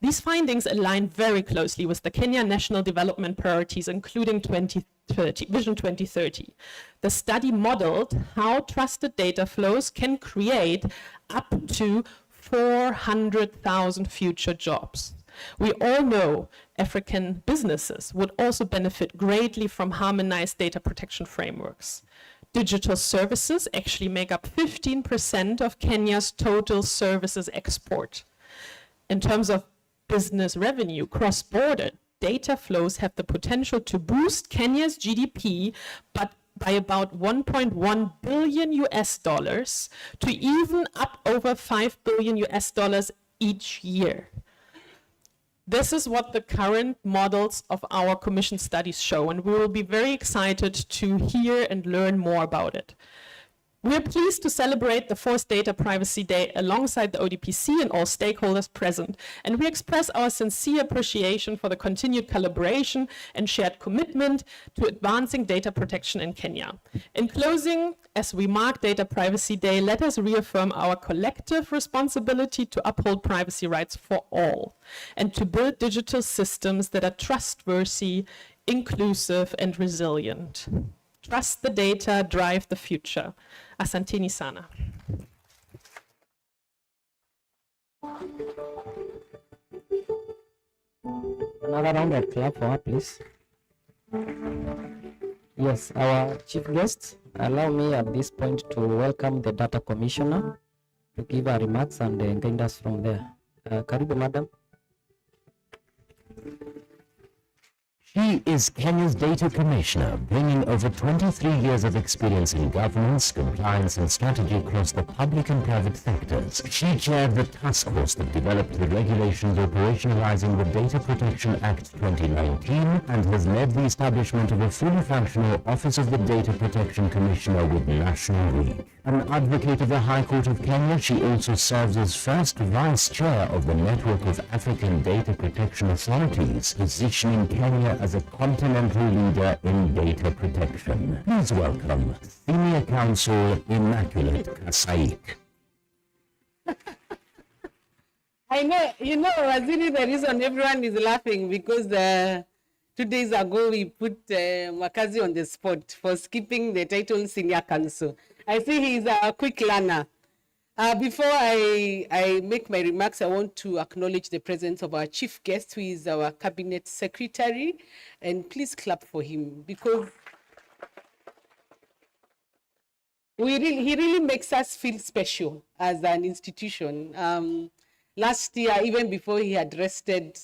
These findings align very closely with the Kenya National Development Priorities, including Vision 2030. The study modeled how trusted data flows can create up to 400,000 future jobs. We all know African businesses would also benefit greatly from harmonized data protection frameworks. Digital services actually make up 15% of Kenya's total services export. In terms of business revenue, cross-border data flows have the potential to boost Kenya's GDP, but by about 1.1 billion US dollars to even up over 5 billion US dollars each year. This is what the current models of our commission studies show, and we will be very excited to hear and learn more about it. We are pleased to celebrate the 4th Data Privacy Day alongside the ODPC and all stakeholders present, and we express our sincere appreciation for the continued collaboration and shared commitment to advancing data protection in Kenya. In closing, as we mark Data Privacy Day, let us reaffirm our collective responsibility to uphold privacy rights for all and to build digital systems that are trustworthy, inclusive, and resilient. Trust the data, drive the future. Asanteni sana. Another round of clap for her, please. Yes, our chief guest, allow me at this point to welcome the Data Commissioner to give her remarks and guide us from there. Karibu, madam. She is Kenya's Data Commissioner, bringing over 23 years of experience in governance, compliance, and strategy across the public and private sectors. She chaired the task force that developed the regulations operationalizing the Data Protection Act 2019 and has led the establishment of a fully functional Office of the Data Protection Commissioner with national reach. An advocate of the High Court of Kenya, she also serves as first Vice Chair of the Network of African Data Protection Authorities, positioning Kenya as a continental leader in data protection. Please welcome Senior Counsel Immaculate Kasaik. I know, Waziri, the reason everyone is laughing because 2 days ago we put Mwakazi on the spot for skipping the title Senior Counsel. I see he's a quick learner. Before I make my remarks, I want to acknowledge the presence of our chief guest, who is our cabinet secretary, and please clap for him because he really makes us feel special as an institution. Last year, even before he had rested,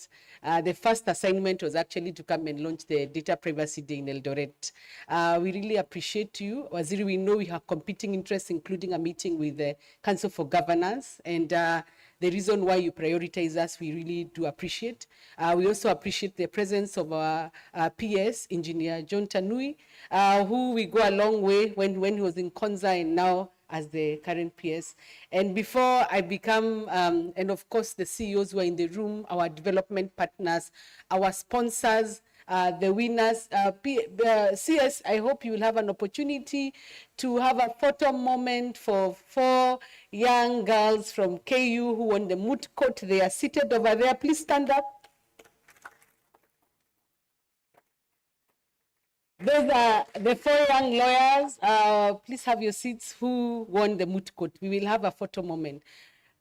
the first assignment was actually to come and launch the Data Privacy Day in Eldoret. We really appreciate you. Waziri, we know we have competing interests, including a meeting with the Council for Governance, and the reason why you prioritize us, we really do appreciate. We also appreciate the presence of our PS, Engineer John Tanui, who we go a long way when he was in Konza and now as the current PS. And before I become, and of course the CEOs who are in the room, our development partners, our sponsors, the winners, CS, I hope you will have an opportunity to have a photo moment for 4 young girls from KU who won the moot court. They are seated over there. Please stand up. Those are the 4 young lawyers. Please have your seats who won the moot court. We will have a photo moment.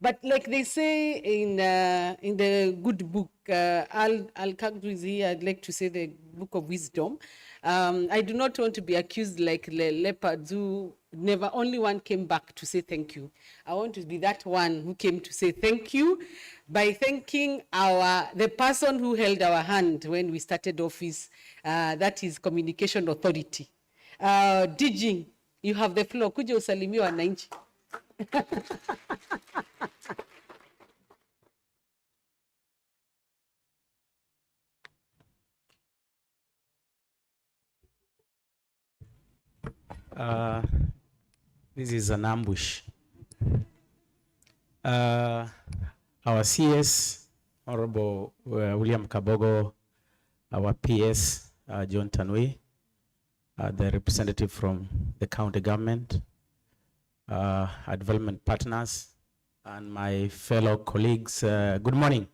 But like they say in the good book, Al-Kagdu is here, I'd like to say the book of wisdom. I do not want to be accused like the leopards who never, only one came back to say thank you. I want to be that one who came to say thank you by thanking the person who held our hand when we started office, that is Communication Authority. DG, you have the floor. Kuja usalimie wananchi. This is an ambush. Our CS, Honorable William Kabogo, our PS, John Tanui, the representative from the county government, our development partners, and my fellow colleagues. Good morning.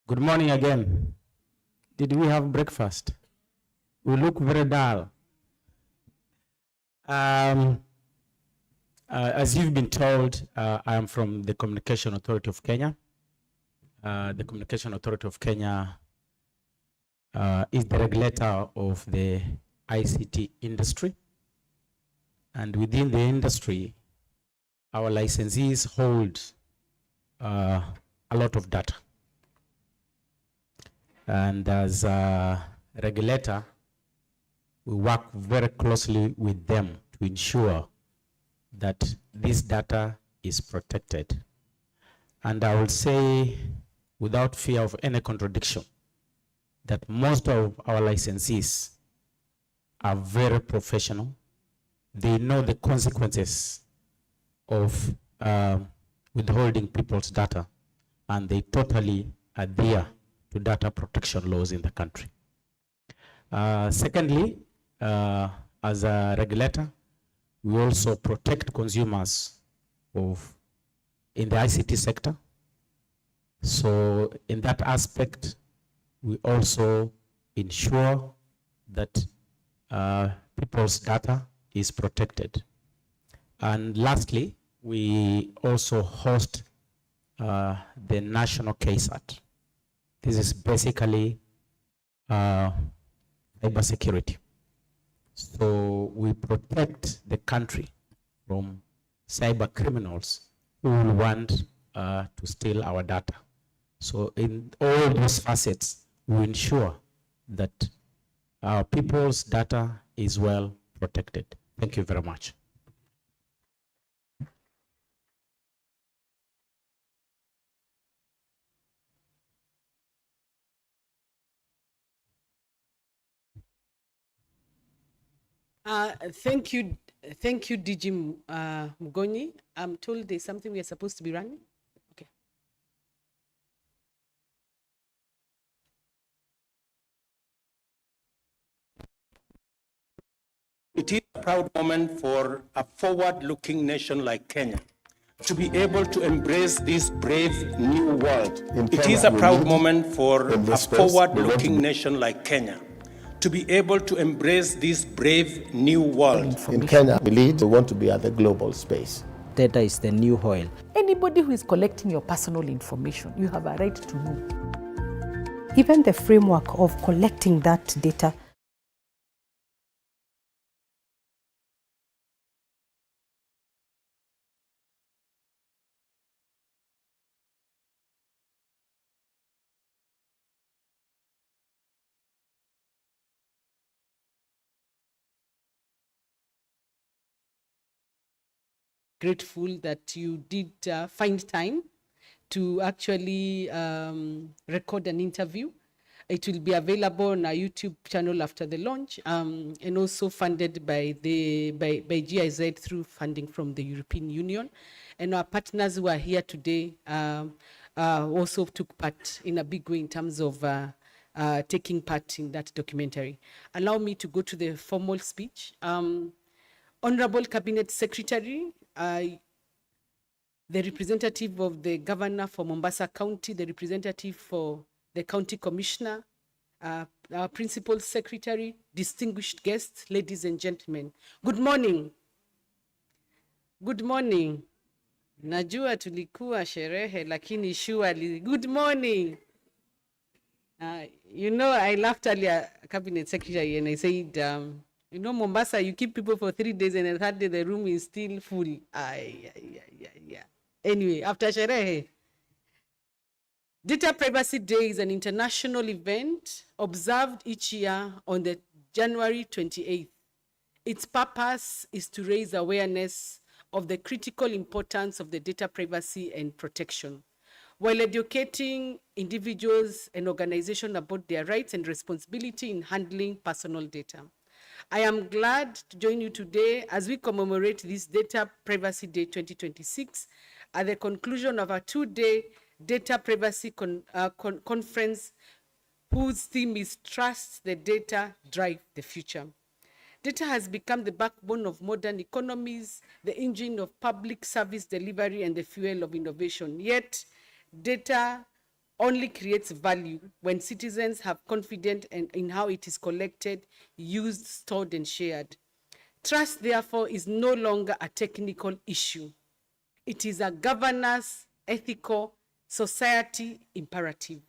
Good morning again. Did we have breakfast? We look very dull. As you've been told, I am from the Communication Authority of Kenya. The Communication Authority of Kenya is the regulator of the ICT industry. And within the industry, our licensees hold a lot of data. And as a regulator, we work very closely with them to ensure that this data is protected. And I will say, without fear of any contradiction, that most of our licensees are very professional. They know the consequences of withholding people's data, and they totally adhere to data protection laws in the country. Secondly, as a regulator, we also protect consumers in the ICT sector. So in that aspect, we also ensure that people's data is protected. And lastly, we also host the National KSAT. This is basically cybersecurity. So we protect the country from cyber criminals who will want to steal our data. So in all those facets, we ensure that our people's data is well protected. Thank you very much. Thank you, DG Mugoni. I'm told there's something we are supposed to be running. Okay. It is a proud moment for a forward-looking nation like Kenya to be able to embrace this brave new world. It is a proud moment for a forward-looking nation like Kenya to be able to embrace this brave new world. In Kenya, we lead. We want to be at the global space. Data is the new oil. Anybody who is collecting your personal information, you have a right to know. Even the framework of collecting that data grateful that you did find time to actually record an interview. It will be available on our YouTube channel after the launch, and also funded by GIZ through funding from the European Union. And our partners who are here today also took part in a big way in terms of taking part in that documentary. Allow me to go to the formal speech. Honorable Cabinet Secretary, the representative of the governor for Mombasa County, the representative for the county commissioner, our principal secretary, distinguished guests, ladies and gentlemen. Good morning. Good morning. Najua tulikuwa sherehe, lakini surely. Good morning. You know, I laughed earlier, Cabinet Secretary, and I said, you know, Mombasa, you keep people for 3 days and the third day the room is still full. Anyway, after sherehe. Data Privacy Day is an international event observed each year on the January 28th. Its purpose is to raise awareness of the critical importance of the data privacy and protection, while educating individuals and organizations about their rights and responsibility in handling personal data. I am glad to join you today as we commemorate this Data Privacy Day 2026 at the conclusion of our 2-day Data Privacy Conference, whose theme is Trust the Data, Drive the Future. Data has become the backbone of modern economies, the engine of public service delivery, and the fuel of innovation. Yet, data only creates value when citizens have confidence in how it is collected, used, stored, and shared. Trust, therefore, is no longer a technical issue. It is a governance, ethical, society imperative.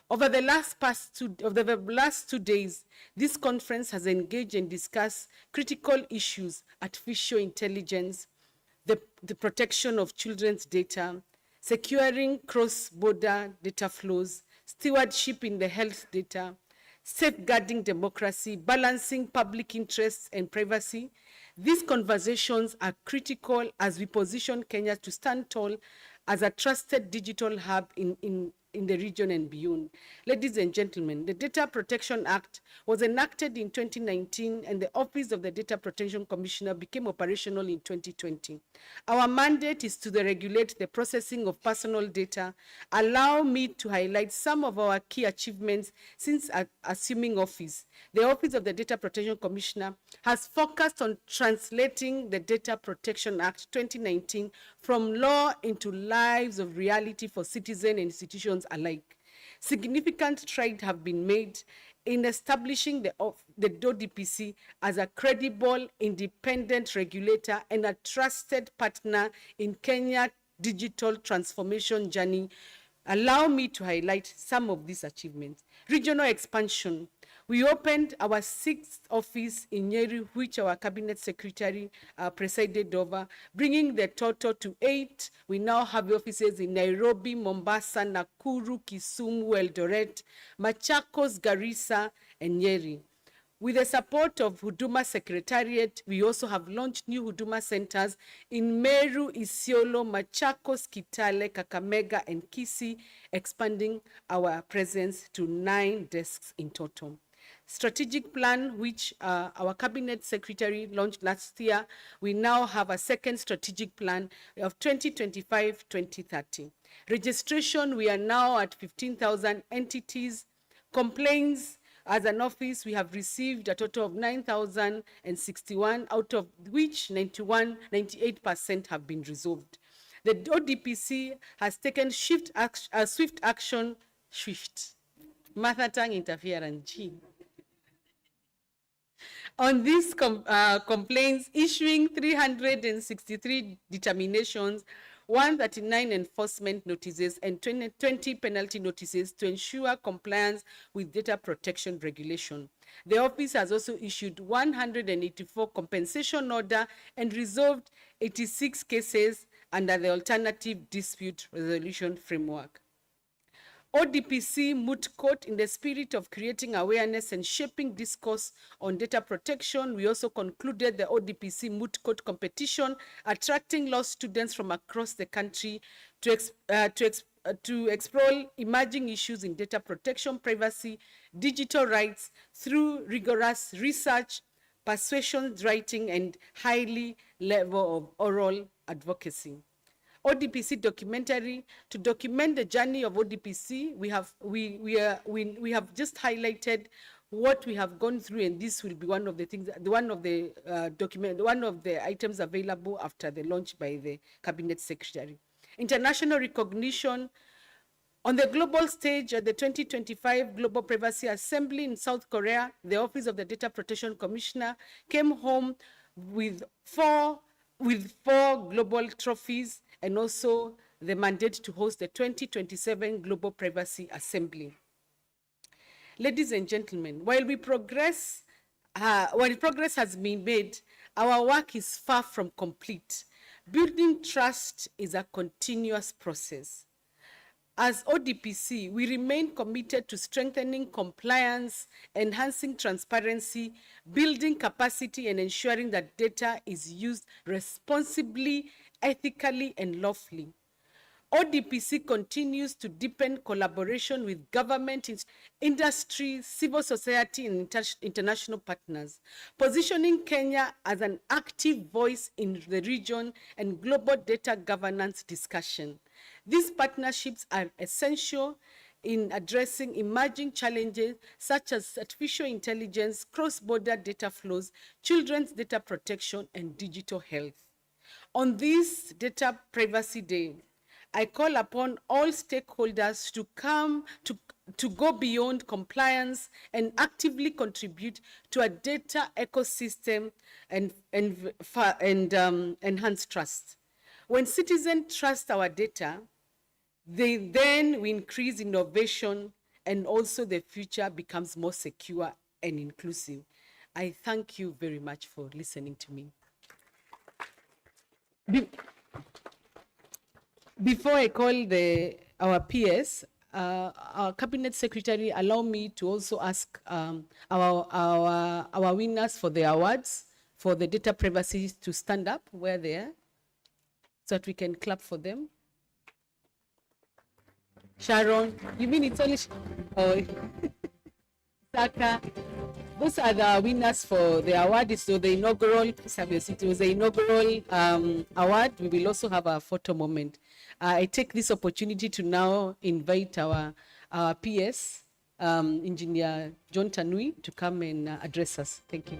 Over the last 2 days, this conference has engaged and discussed critical issues: artificial intelligence, the protection of children's data, securing cross-border data flows, stewardship in the health data, safeguarding democracy, balancing public interests and privacy. These conversations are critical as we position Kenya to stand tall as a trusted digital hub in the region and beyond. Ladies and gentlemen, the Data Protection Act was enacted in 2019 and the Office of the Data Protection Commissioner became operational in 2020. Our mandate is to regulate the processing of personal data. Allow me to highlight some of our key achievements since assuming office. The Office of the Data Protection Commissioner has focused on translating the Data Protection Act 2019 from law into lives of reality for citizens and institutions alike. Significant strides have been made in establishing the ODPC as a credible, independent regulator and a trusted partner in Kenya's digital transformation journey. Allow me to highlight some of these achievements. Regional expansion. We opened our 6th office in Nyeri, which our Cabinet Secretary presided over, bringing the total to 8. We now have offices in Nairobi, Mombasa, Nakuru, Kisumu, Eldoret, Machakos, Garissa, and Nyeri. With the support of Huduma Secretariat, we also have launched new Huduma centers in Meru, Isiolo, Machakos, Kitale, Kakamega, and Kisii, expanding our presence to 9 desks in total. Strategic plan, which our Cabinet Secretary launched last year, we now have a second strategic plan of 2025-2030. Registration, we are now at 15,000 entities. Complaints, as an office, we have received a total of 9,061, out of which 98% have been resolved. The ODPC has taken swift action, mother tongue interference, on these complaints, issuing 363 determinations, 139 enforcement notices, and 20 penalty notices to ensure compliance with data protection regulation. The office has also issued 184 compensation order and resolved 86 cases under the alternative dispute resolution framework. ODPC Moot Court, in the spirit of creating awareness and shaping discourse on data protection, we also concluded the ODPC Moot Court competition, attracting law students from across the country to to explore emerging issues in data protection, privacy, digital rights through rigorous research, persuasion writing, and highly level of oral advocacy. ODPC documentary, to document the journey of ODPC, we have just highlighted what we have gone through, and this will be one of the things, one of the items available after the launch by the Cabinet Secretary. International recognition. On the global stage at the 2025 Global Privacy Assembly in South Korea, the Office of the Data Protection Commissioner came home with four global trophies and also the mandate to host the 2027 Global Privacy Assembly. Ladies and gentlemen, while progress has been made, our work is far from complete. Building trust is a continuous process. As ODPC, we remain committed to strengthening compliance, enhancing transparency, building capacity, and ensuring that data is used responsibly, ethically, and lawfully. ODPC continues to deepen collaboration with government, industry, civil society, and international partners, positioning Kenya as an active voice in the region and global data governance discussion. These partnerships are essential in addressing emerging challenges such as artificial intelligence, cross-border data flows, children's data protection, and digital health. On this Data Privacy Day, I call upon all stakeholders to go beyond compliance and actively contribute to a data ecosystem and enhance trust. When citizens trust our data, then we increase innovation, and also the future becomes more secure and inclusive. I thank you very much for listening to me. Before I call our PS, our Cabinet Secretary, allow me to also ask our winners for the awards for the data privacy to stand up where they are, so that we can clap for them. Sharon, you mean it's only Saka? Those are the winners for the award. So the inaugural, it was the inaugural award. We will also have a photo moment. I take this opportunity to now invite our PS, Engineer John Tanui, to come and address us. Thank you.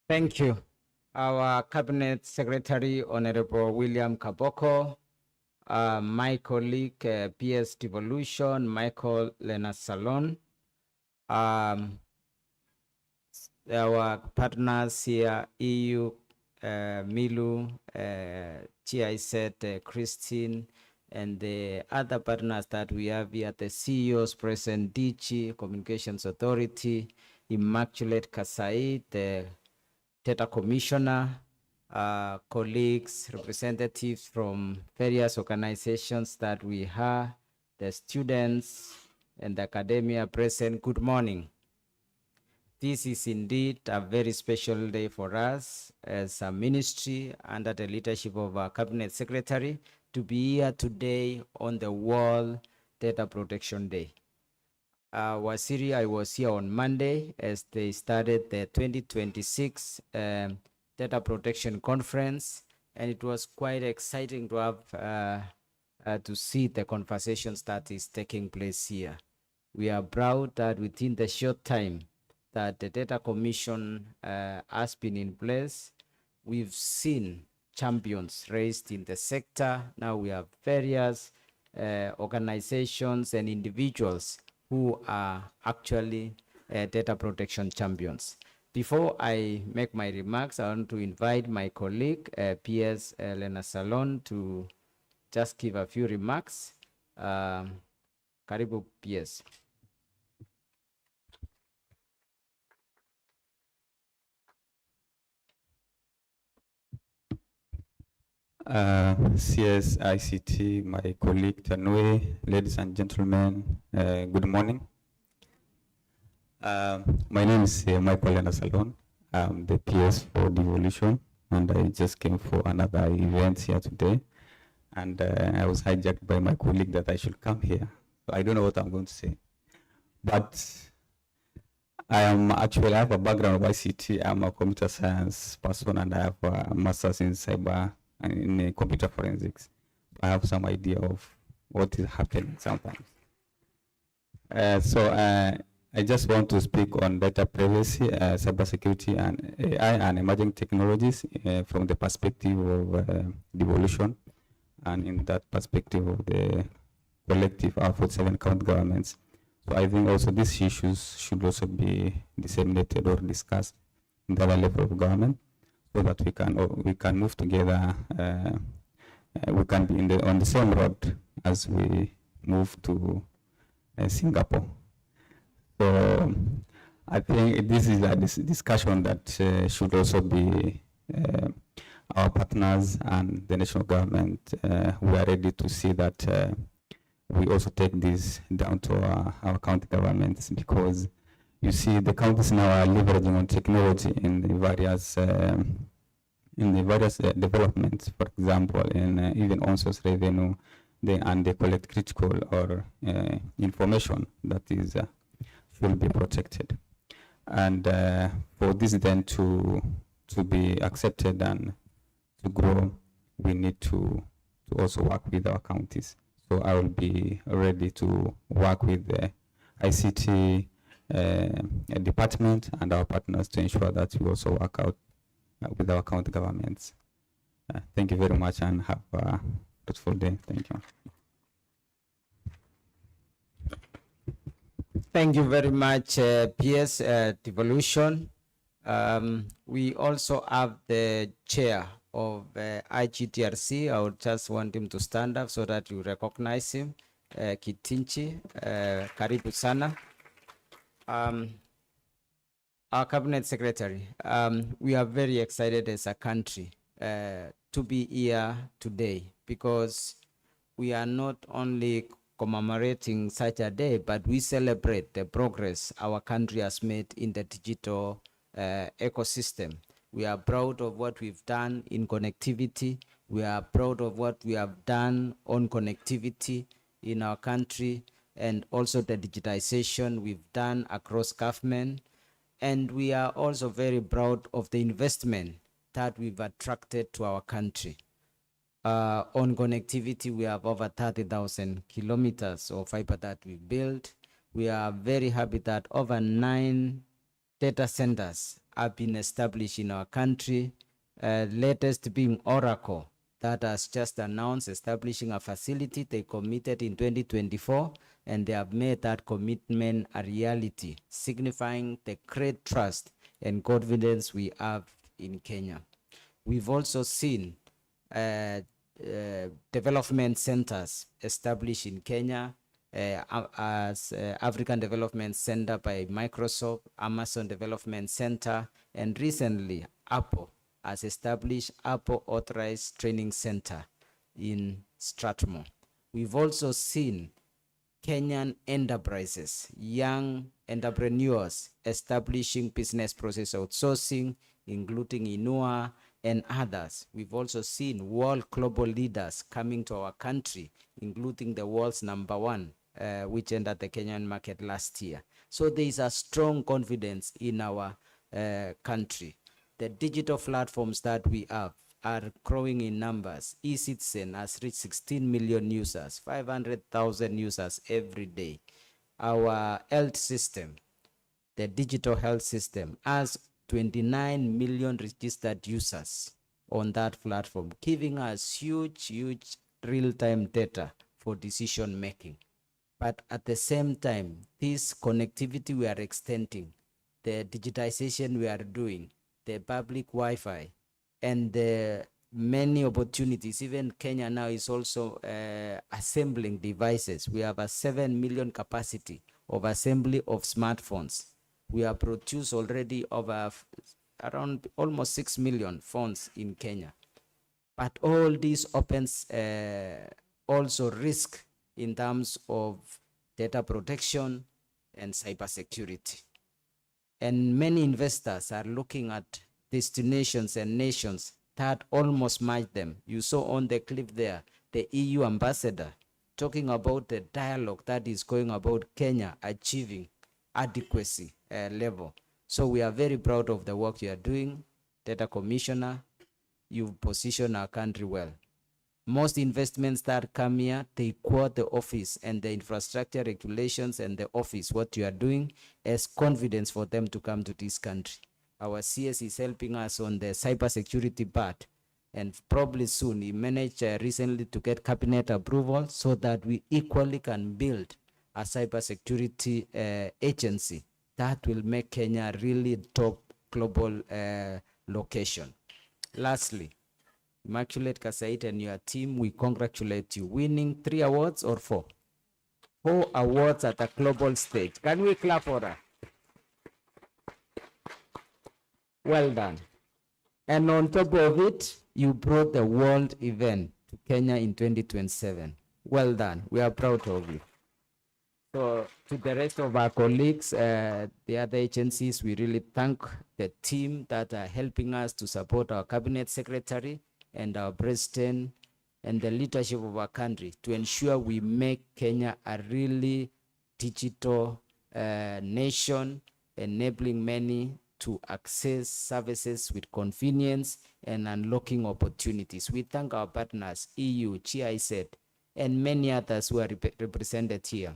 Thank you. Our Cabinet Secretary, Honorable William Kaboko, my colleague, PS Devolution, Michael Lena Salon, our partners here, EU, Milu, GIZ, Christine, and the other partners that we have here, the CEOs present, DG, Communications Authority, Immaculate Kasai, the Data Commissioner, colleagues, representatives from various organizations that we have, the students and the academia present, good morning. This is indeed a very special day for us as a ministry under the leadership of our Cabinet Secretary to be here today on the World Data Protection Day. I was here on Monday as they started the 2026 Data Protection Conference, and it was quite exciting to have to see the conversations that is taking place here. We are proud that within the short time that the Data Commission has been in place, we've seen champions raised in the sector. Now we have various organizations and individuals who are actually data protection champions. Before I make my remarks, I want to invite my colleague, PS Lena Salon, to just give a few remarks. Karibu, PS. CS ICT, my colleague Tanui, ladies and gentlemen, good morning. My name is Michael Salon. I'm the PS for Devolution, and I just came for another event here today. And I was hijacked by my colleague that I should come here. So I don't know what I'm going to say. But I have a background of ICT. I'm a computer science person, and I have a master's in cyber and in computer forensics. I have some idea of what is happening sometimes. I just want to speak on data privacy, cybersecurity, and AI and emerging technologies from the perspective of devolution, and in that perspective of the collective 47 county governments. So I think also these issues should also be disseminated or discussed in the other level of government, so that we can move together. We can be on the same road as we move to Singapore. So I think this is a discussion that should also be our partners and the national government. We are ready to see that we also take this down to our county governments, because you see the counties now are leveraging on technology in the various developments. For example, in even on-source revenue, and they collect critical or information that is will be protected. And for this then to be accepted and to grow, we need to also work with our counties. So I will be ready to work with the ICT department and our partners to ensure that we also work out with our county governments. Thank you very much, and have a fruitful day. Thank you. Thank you very much, PS Devolution. We also have the chair of IGTRC. I would just want him to stand up so that you recognize him. Kitinchi, karibu sana. Our cabinet secretary, we are very excited as a country to be here today, because we are not only commemorating such a day, but we celebrate the progress our country has made in the digital ecosystem. We are proud of what we've done in connectivity. We are proud of what we have done on connectivity in our country, and also the digitization we've done across government. And we are also very proud of the investment that we've attracted to our country. On connectivity, we have over 30,000 kilometers of fiber that we built. We are very happy that over 9 data centers have been established in our country. Latest being Oracle, that has just announced establishing a facility. They committed in 2024, and they have made that commitment a reality, signifying the great trust and confidence we have in Kenya. We've also seen development centers established in Kenya, as African Development Center by Microsoft, Amazon Development Center, and recently Apple has established Apple Authorized Training Center in Strathmore. We've also seen Kenyan enterprises, young entrepreneurs establishing business process outsourcing, including Inua and others. We've also seen world global leaders coming to our country, including the world's #1, which entered the Kenyan market last year. So there is a strong confidence in our country. The digital platforms that we have are growing in numbers. eCitizen has reached 16 million users, 500,000 users every day. Our health system, the digital health system, has 29 million registered users on that platform, giving us huge real-time data for decision making. But at the same time, this connectivity we are extending, the digitization we are doing, the public Wi-Fi, and the many opportunities. Even Kenya now is also assembling devices. We have a 7 million capacity of assembly of smartphones. We have produced already over around almost 6 million phones in Kenya. But all this opens also risk in terms of data protection and cybersecurity. And many investors are looking at destinations and nations that almost match them. You saw on the clip there, the EU ambassador talking about the dialogue that is going about Kenya achieving adequacy level. So we are very proud of the work you are doing, Data Commissioner. You position our country well. Most investments that come here, they quote the office and the infrastructure regulations and the office, what you are doing, as confidence for them to come to this country. Our CS is helping us on the cybersecurity part, and probably soon he managed recently to get cabinet approval so that we equally can build a cybersecurity agency that will make Kenya really top global location. Lastly, Immaculate Kasait and your team, we congratulate you. Winning 3 awards or 4? 4 awards at a global stage. Can we clap for her? Well done. And on top of it, you brought the world event to Kenya in 2027. Well done. We are proud of you. So to the rest of our colleagues, the other agencies, we really thank the team that are helping us to support our cabinet secretary and our president and the leadership of our country to ensure we make Kenya a really digital nation, enabling many to access services with convenience and unlocking opportunities. We thank our partners, EU, GIZ, and many others who are represented here.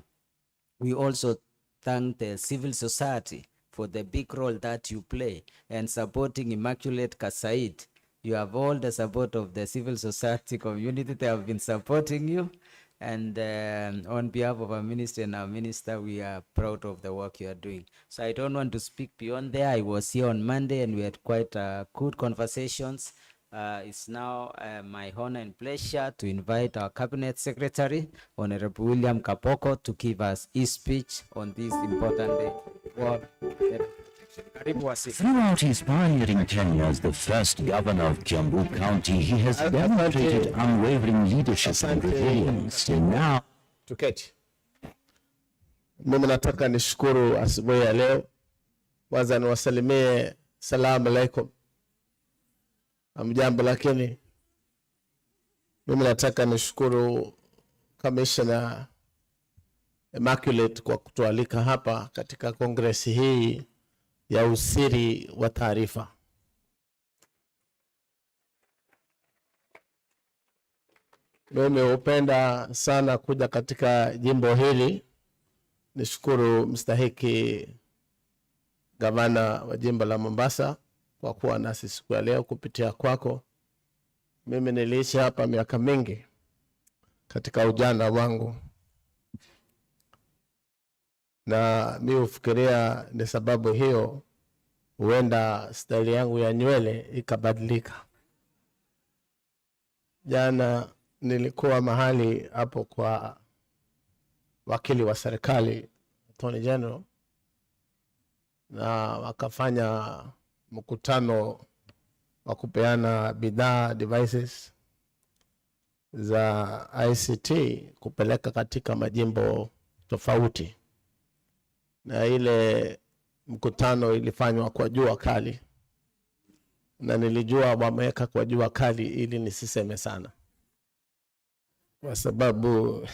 We also thank the civil society for the big role that you play and supporting Immaculate Kasait. You have all the support of the civil society community. They have been supporting you. And on behalf of our minister and our minister, we are proud of the work you are doing. So I don't want to speak beyond there. I was here on Monday and we had quite good conversations. It's now my honor and pleasure to invite our cabinet secretary, Honorable William Kapoko, to give us his speech on this important day. Throughout his pioneering tenure as the first governor of Kiambu County, he has demonstrated unwavering leadership and resilience. And now, Tuketi. Mimi nataka nishukuru asubuhi ya leo. Kwanza niwasalimie salamu alaikum. Hamjambo, lakini mimi nataka nishukuru Commissioner Immaculate kwa kutualika hapa katika kongresi hii ya usiri wa taarifa. Mimi hupenda sana kuja katika jimbo hili. Nishukuru mstahiki gavana wa jimbo la Mombasa kwa kuwa nasi siku ya leo kupitia kwako. Mimi niliishi hapa miaka mingi katika ujana wangu. Na mimi ufikiria ni sababu hiyo huenda style yangu ya nywele ikabadilika. Jana nilikuwa mahali hapo kwa wakili wa serikali, Attorney General, na wakafanya mkutano wa kupeana bidhaa devices za ICT kupeleka katika majimbo tofauti. Na ile mkutano ilifanywa kwa jua kali. Na nilijua wameweka kwa jua kali ili nisiseme sana. Kwa sababu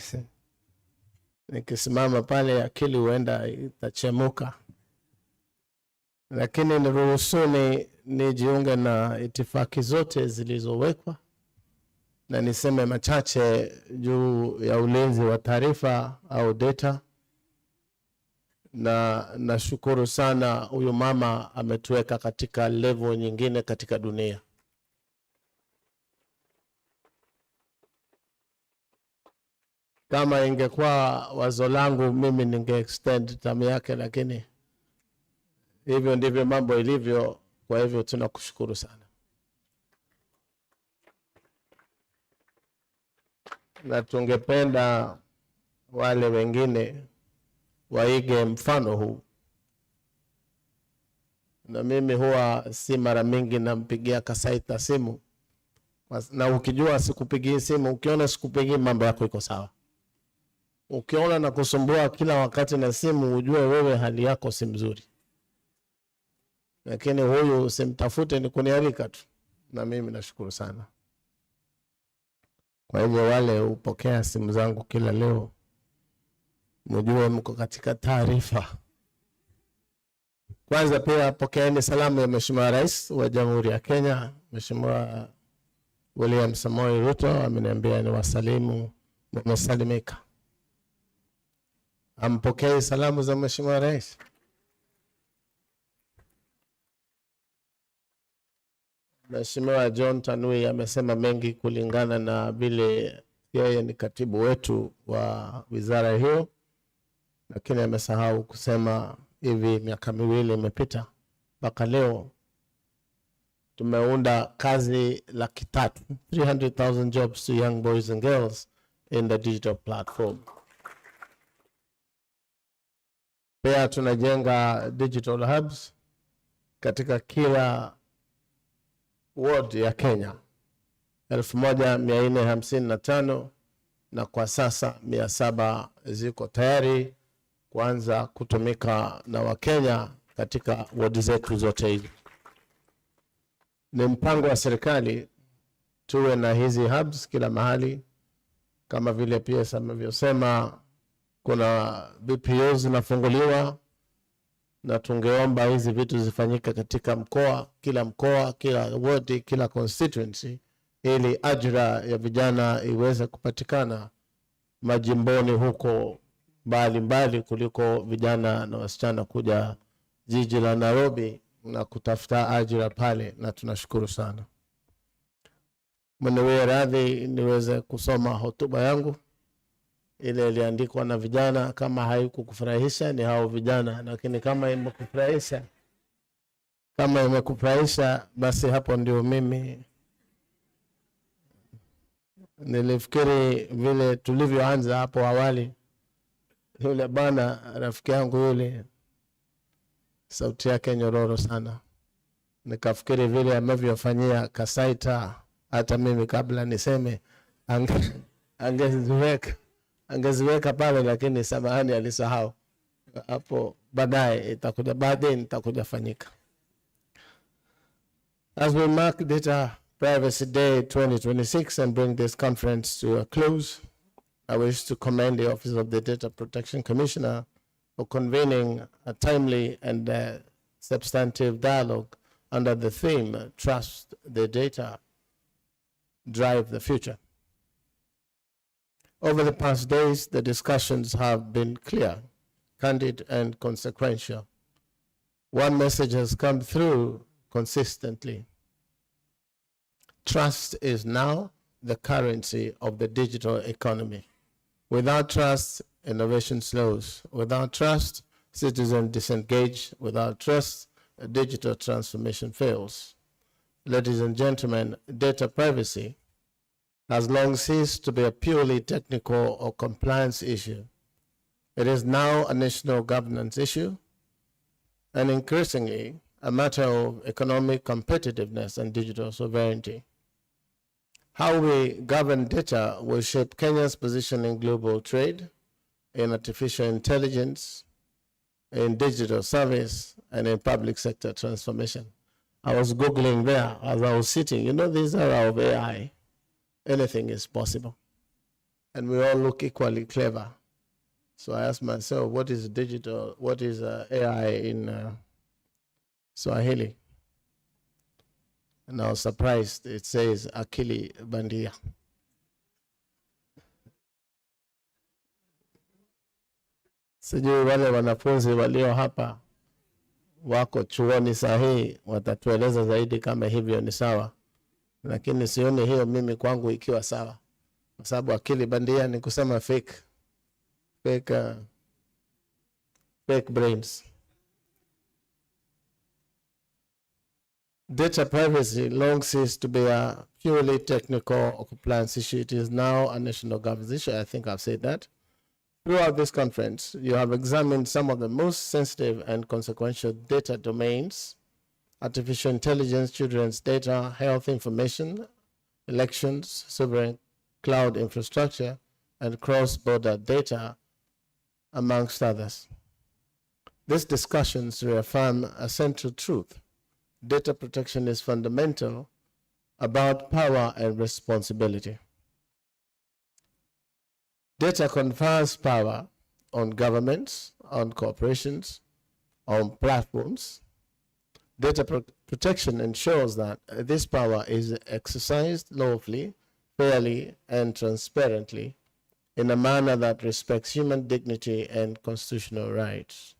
nikisimama pale akili huenda itachemuka. Lakini niruhusuni nijiunge na itifaki zote zilizowekwa na niseme machache juu ya ulinzi wa taarifa au data. Na nashukuru sana huyu mama ametuweka katika level nyingine katika dunia. Kama ingekuwa wazo langu mimi ninge extend term yake, lakini hivyo ndivyo mambo ilivyo. Kwa hivyo tunakushukuru sana. Na tungependa wale wengine waige mfano huu. Na mimi huwa si mara mingi nampigia Kasaita simu Na ukijua sikupigii simu, ukiona sikupigii, mambo yako iko sawa. Ukiona na kusumbua kila wakati na simu, ujue wewe hali yako si mzuri. Lakini huyu usimtafute, ni kunialika tu. Na mimi nashukuru sana. Kwa hivyo wale upokea simu zangu kila leo, mjue mko katika taarifa. Kwanza pia pokeeni salamu ya Mheshimiwa Rais wa Jamhuri ya Kenya, Mheshimiwa William Samoei Ruto. Ameniambia ni wasalimu, mmesalimika. Ampokee salamu za Mheshimiwa Rais. Mheshimiwa John Tanui amesema mengi kulingana na vile yeye ni katibu wetu wa wizara hiyo, lakini amesahau kusema hivi miaka miwili imepita mpaka leo tumeunda kazi 300,000, 300,000 jobs to young boys and girls in the digital platform. Pia tunajenga digital hubs katika kila ward ya Kenya, 1455, na kwa sasa 700 ziko tayari kuanza kutumika na Wakenya katika ward zetu zote hizi. Ni mpango wa serikali tuwe na hizi hubs kila mahali, kama vile pia amevyosema kuna BPOs zinafunguliwa, na tungeomba hizi vitu zifanyike katika mkoa, kila ward, kila constituency, ili ajira ya vijana iweze kupatikana majimboni huko mbali kuliko vijana na wasichana kuja jiji la Nairobi na kutafuta ajira pale, na tunashukuru sana. Mniwie radhi niweze kusoma hotuba yangu ile iliandikwa na vijana. Kama haikukufurahisha ni hao vijana, lakini kama imekufurahisha basi hapo ndio mimi. Nilifikiri vile tulivyoanza hapo awali, yule bana rafiki yangu yule sauti yake nyororo sana, nikafikiri vile amevyofanyia Kasaita, hata mimi kabla niseme angeziweka pale, lakini samahani alisahau. Hapo baadaye itakuja fanyika. As we mark Data Privacy Day 2026 and bring this conference to a close, I wish to commend the Office of the Data Protection Commissioner for convening a timely and substantive dialogue under the theme, Trust the Data, Drive the Future. Over the past days, the discussions have been clear, candid, and consequential. One message has come through consistently. Trust is now the currency of the digital economy. Without trust, innovation slows. Without trust, citizens disengage. Without trust, a digital transformation fails. Ladies and gentlemen, data privacy has long ceased to be a purely technical or compliance issue. It is now a national governance issue, and increasingly a matter of economic competitiveness and digital sovereignty. How we govern data will shape Kenya's position in global trade, in artificial intelligence, in digital service, and in public sector transformation. I was Googling there as I was sitting. You know, this era of AI, anything is possible. And we all look equally clever. So I asked myself, what is digital, what is AI in Swahili? And I was surprised, it says akili bandia. Sijui wale wanafunzi walio hapa wako chuoni sahihi watatueleza zaidi kama hivyo ni sawa, lakini sioni hiyo mimi kwangu ikiwa sawa, kwa sababu akili bandia ni kusema fake brains. Data privacy long ceased to be a purely technical or compliance issue. It is now a national governance issue. I think I've said that. Throughout this conference, you have examined some of the most sensitive and consequential data domains: artificial intelligence, children's data, health information, elections, sovereign cloud infrastructure, and cross-border data, amongst others. These discussions reaffirm a central truth. Data protection is fundamental about power and responsibility. Data confers power on governments, on corporations, on platforms. Data protection ensures that this power is exercised lawfully, fairly, and transparently in a manner that respects human dignity and constitutional rights.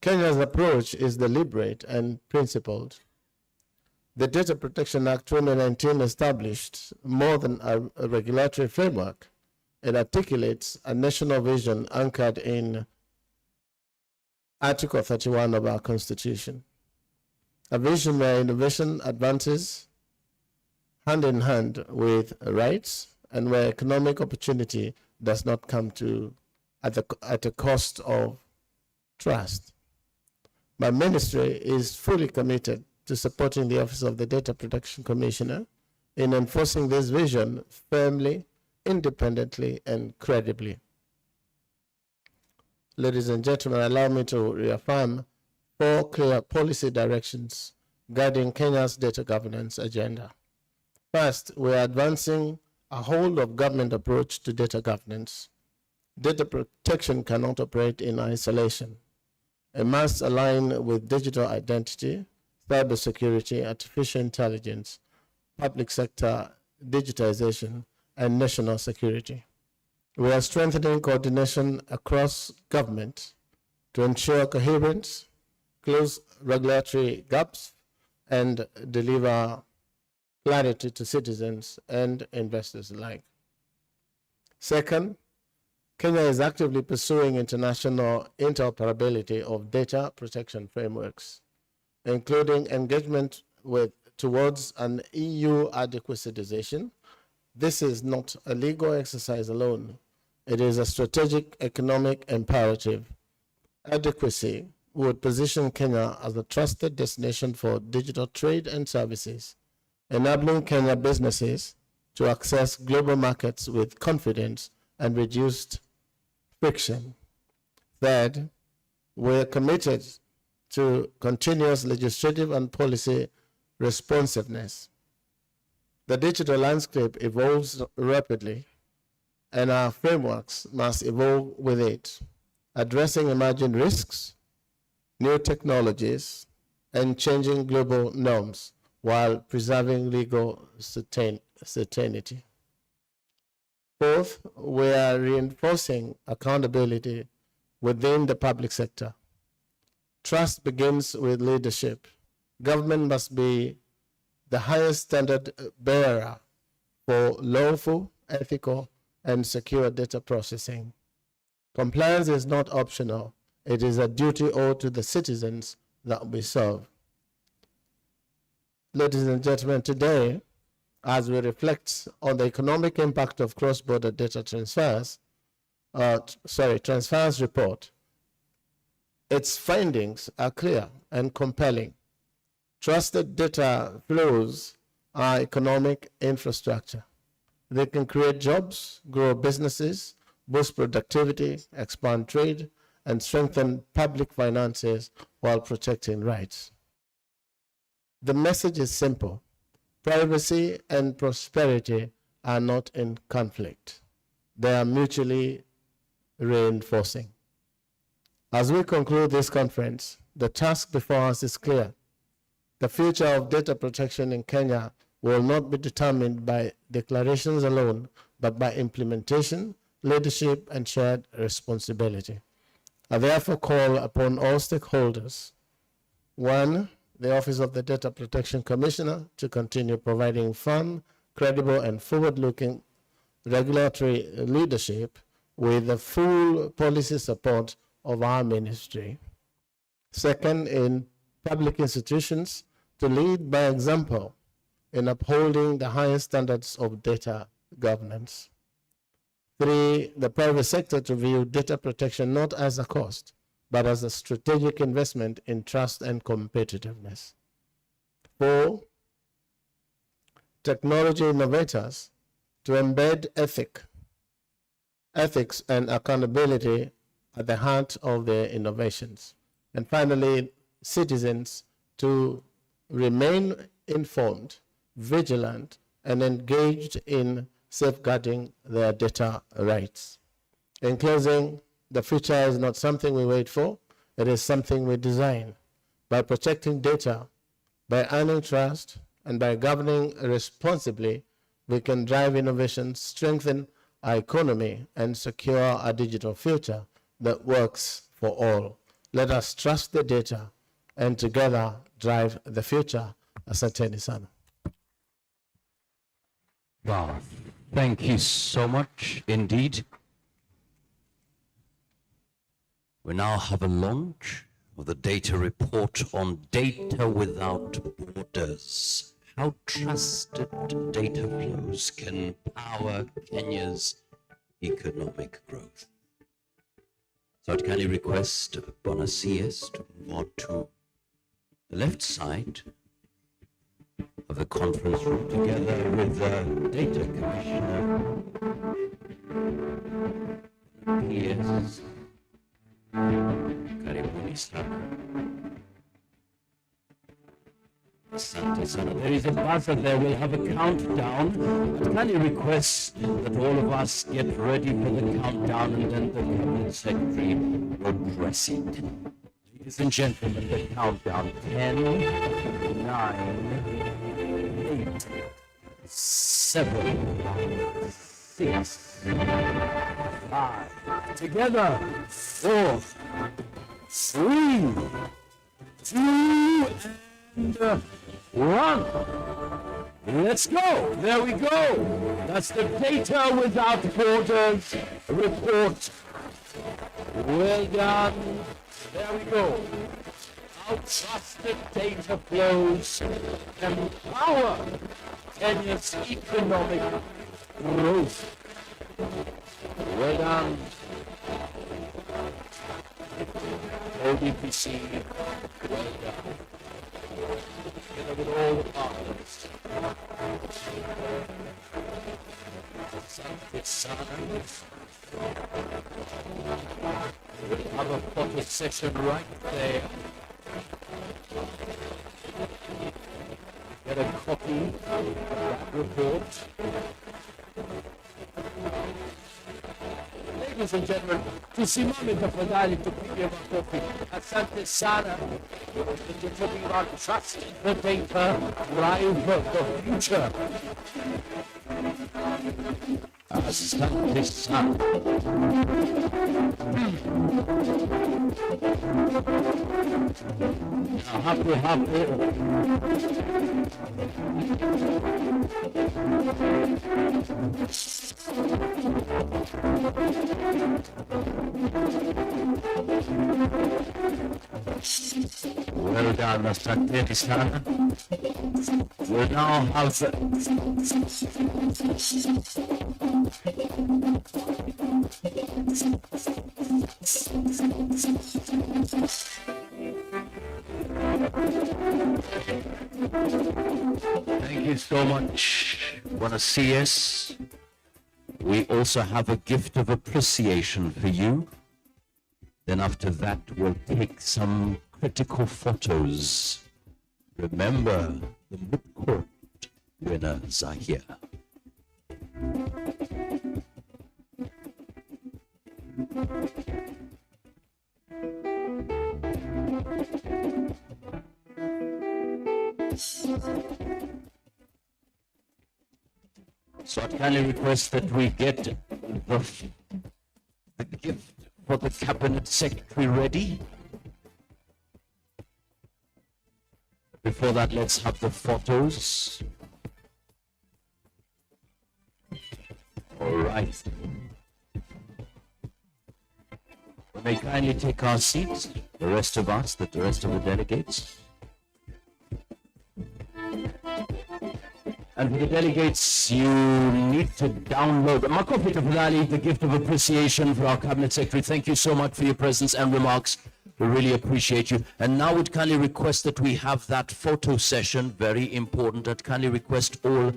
Kenya's approach is deliberate and principled. The Data Protection Act 2019 established more than a regulatory framework. It articulates a national vision anchored in Article 31 of our Constitution, a vision where innovation advances hand in hand with rights and where economic opportunity does not come to at a cost of trust. My ministry is fully committed to supporting the Office of the Data Protection Commissioner in enforcing this vision firmly, independently, and credibly. Ladies and gentlemen, allow me to reaffirm 4 clear policy directions guiding Kenya's data governance agenda. First, we are advancing a whole of government approach to data governance. Data protection cannot operate in isolation. It must align with digital identity, cybersecurity, artificial intelligence, public sector digitization, and national security. We are strengthening coordination across government to ensure coherence, close regulatory gaps, and deliver clarity to citizens and investors alike. Second, Kenya is actively pursuing international interoperability of data protection frameworks, including engagement towards an EU adequacy decision. This is not a legal exercise alone. It is a strategic economic imperative. Adequacy would position Kenya as a trusted destination for digital trade and services, enabling Kenya businesses to access global markets with confidence and reduced friction. Third, we're committed to continuous legislative and policy responsiveness. The digital landscape evolves rapidly, and our frameworks must evolve with it, addressing emerging risks, new technologies, and changing global norms while preserving legal certainty. Fourth, we are reinforcing accountability within the public sector. Trust begins with leadership. Government must be the highest standard bearer for lawful, ethical, and secure data processing. Compliance is not optional. It is a duty owed to the citizens that we serve. Ladies and gentlemen, today, as we reflect on the economic impact of cross-border data transfers report, its findings are clear and compelling. Trusted data flows are economic infrastructure. They can create jobs, grow businesses, boost productivity, expand trade, and strengthen public finances while protecting rights. The message is simple. Privacy and prosperity are not in conflict. They are mutually reinforcing. As we conclude this conference, the task before us is clear. The future of data protection in Kenya will not be determined by declarations alone, but by implementation, leadership, and shared responsibility. I therefore call upon all stakeholders. 1, the Office of the Data Protection Commissioner to continue providing firm, credible, and forward-looking regulatory leadership with the full policy support of our ministry. Second, in public institutions to lead by example in upholding the highest standards of data governance. 3, the private sector to view data protection not as a cost, but as a strategic investment in trust and competitiveness. 4, technology innovators to embed ethics and accountability at the heart of their innovations. And finally, citizens to remain informed, vigilant, and engaged in safeguarding their data rights. In closing, the future is not something we wait for, it is something we design. By protecting data, by earning trust, and by governing responsibly, we can drive innovation, strengthen our economy, and secure a digital future that works for all. Let us trust the data and together drive the future. Asanteni sana. Wow, thank you so much indeed. We now have a launch of the data report on data without borders. How trusted data flows can power Kenya's economic growth. So I'd kindly request Bona CS to move on to the left side of the conference room together with the Data Commissioner, PS, Karibuni sana. Asante sana. There is a buzzer there. We'll have a countdown. I'd kindly request that all of us get ready for the countdown and then the Cabinet Secretary will address it. Ladies and gentlemen, the countdown. 10, 9, 8, 7, 6, 5. Together. 4, 3, 2, and 1. Let's go. There we go. That's the Data Without Borders report. Well done. There we go. How trusted data flows empower Kenya's economic growth. Well done. ODPC, well done. Together with all the partners. Asante sana. We'll have a photo session right there. Get a copy of that report. Ladies and gentlemen, tusimame tafadhali tupige makofi. Asante sana. We're talking about trust the data, drive the future. Asante sana. Happy. Well done, asante sana. We'll now have Thank you so much. Want to see us? We also have a gift of appreciation for you. Then after that, we'll take some critical photos. Remember, the mid-court winners are here. So I kindly request that we get the gift for the Cabinet Secretary ready. Before that, let's have the photos. All right. We may kindly take our seats, the rest of us, the rest of the delegates. And for the delegates, you need to download the gift of appreciation for our Cabinet Secretary. Thank you so much for your presence and remarks. We really appreciate you. And now would kindly request that we have that photo session, very important. I'd kindly request all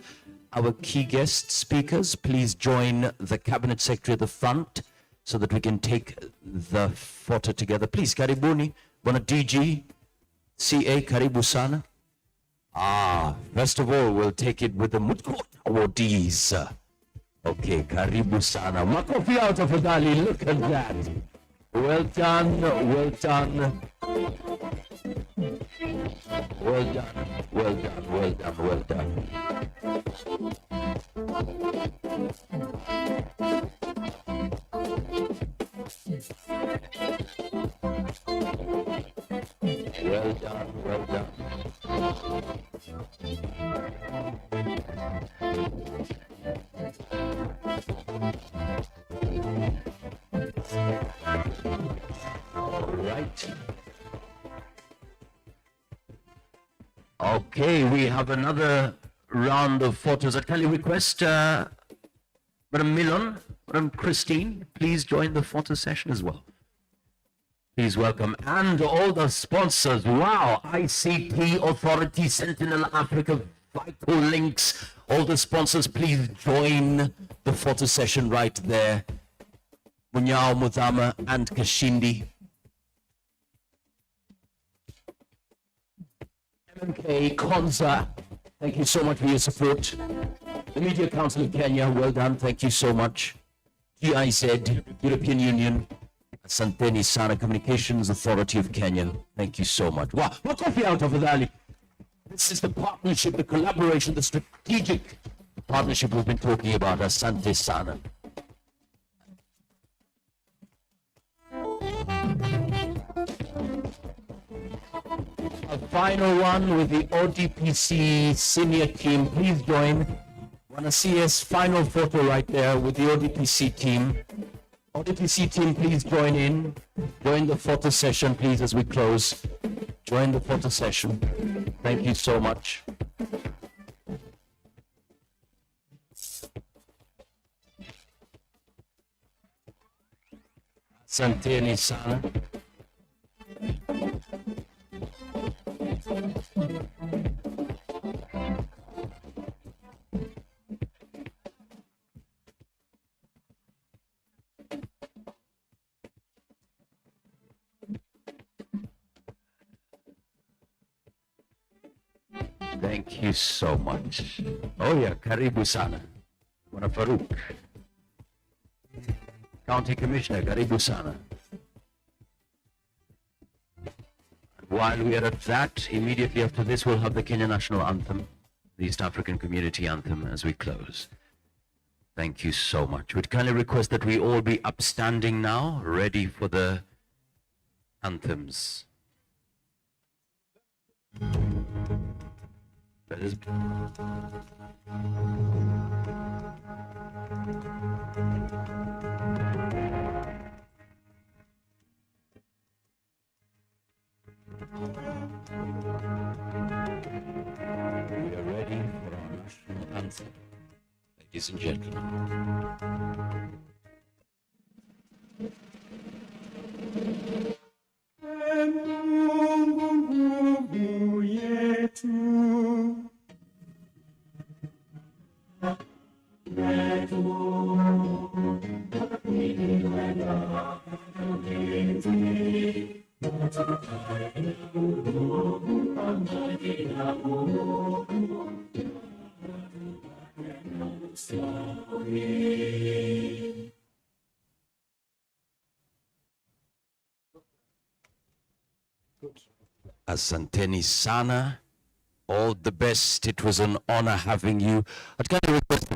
our key guest speakers, please join the Cabinet Secretary at the front so that we can take the photo together. Please, karibuni. Bwana DG, CA, karibu sana. First of all, we'll take it with the Mutko awardees. Okay, karibu sana. Makofi out of Adali, look at that. Well done, well done. Well done, well done, well done, well done. Well done, well done. All right. Okay, we have another round of photos. I kindly request Madam Milon, Madam Christine, please join the photo session as well. Please welcome. And all the sponsors. Wow, ICT Authority, Sentinel Africa, Vital Links. All the sponsors, please join the photo session right there. Munyao Mudama and Kashindi. MMK, Konza, thank you so much for your support. The Media Council of Kenya, well done, thank you so much. GIZ, European Union, Asanteni Sana, Communications Authority of Kenya, thank you so much. Wow, makofi out of Adali. This is the partnership, the collaboration, the strategic partnership we've been talking about. Asante Sana. A final one with the ODPC senior team. Please join. Wanna see us final photo right there with the ODPC team. ODPC team, please join in. Join the photo session, please, as we close. Join the photo session. Thank you so much. Asanteni sana. Thank you so much. Oh yeah, karibu sana. Bwana Farouk. County Commissioner, karibu sana. While we are at that, immediately after this, we'll have the Kenya National Anthem, the East African Community Anthem, as we close. Thank you so much. We'd kindly request that we all be upstanding now, ready for the anthems. Let us We are ready for our national anthem, ladies and gentlemen. Asanteni sana. All the best. It was an honor having you. I'd kind of request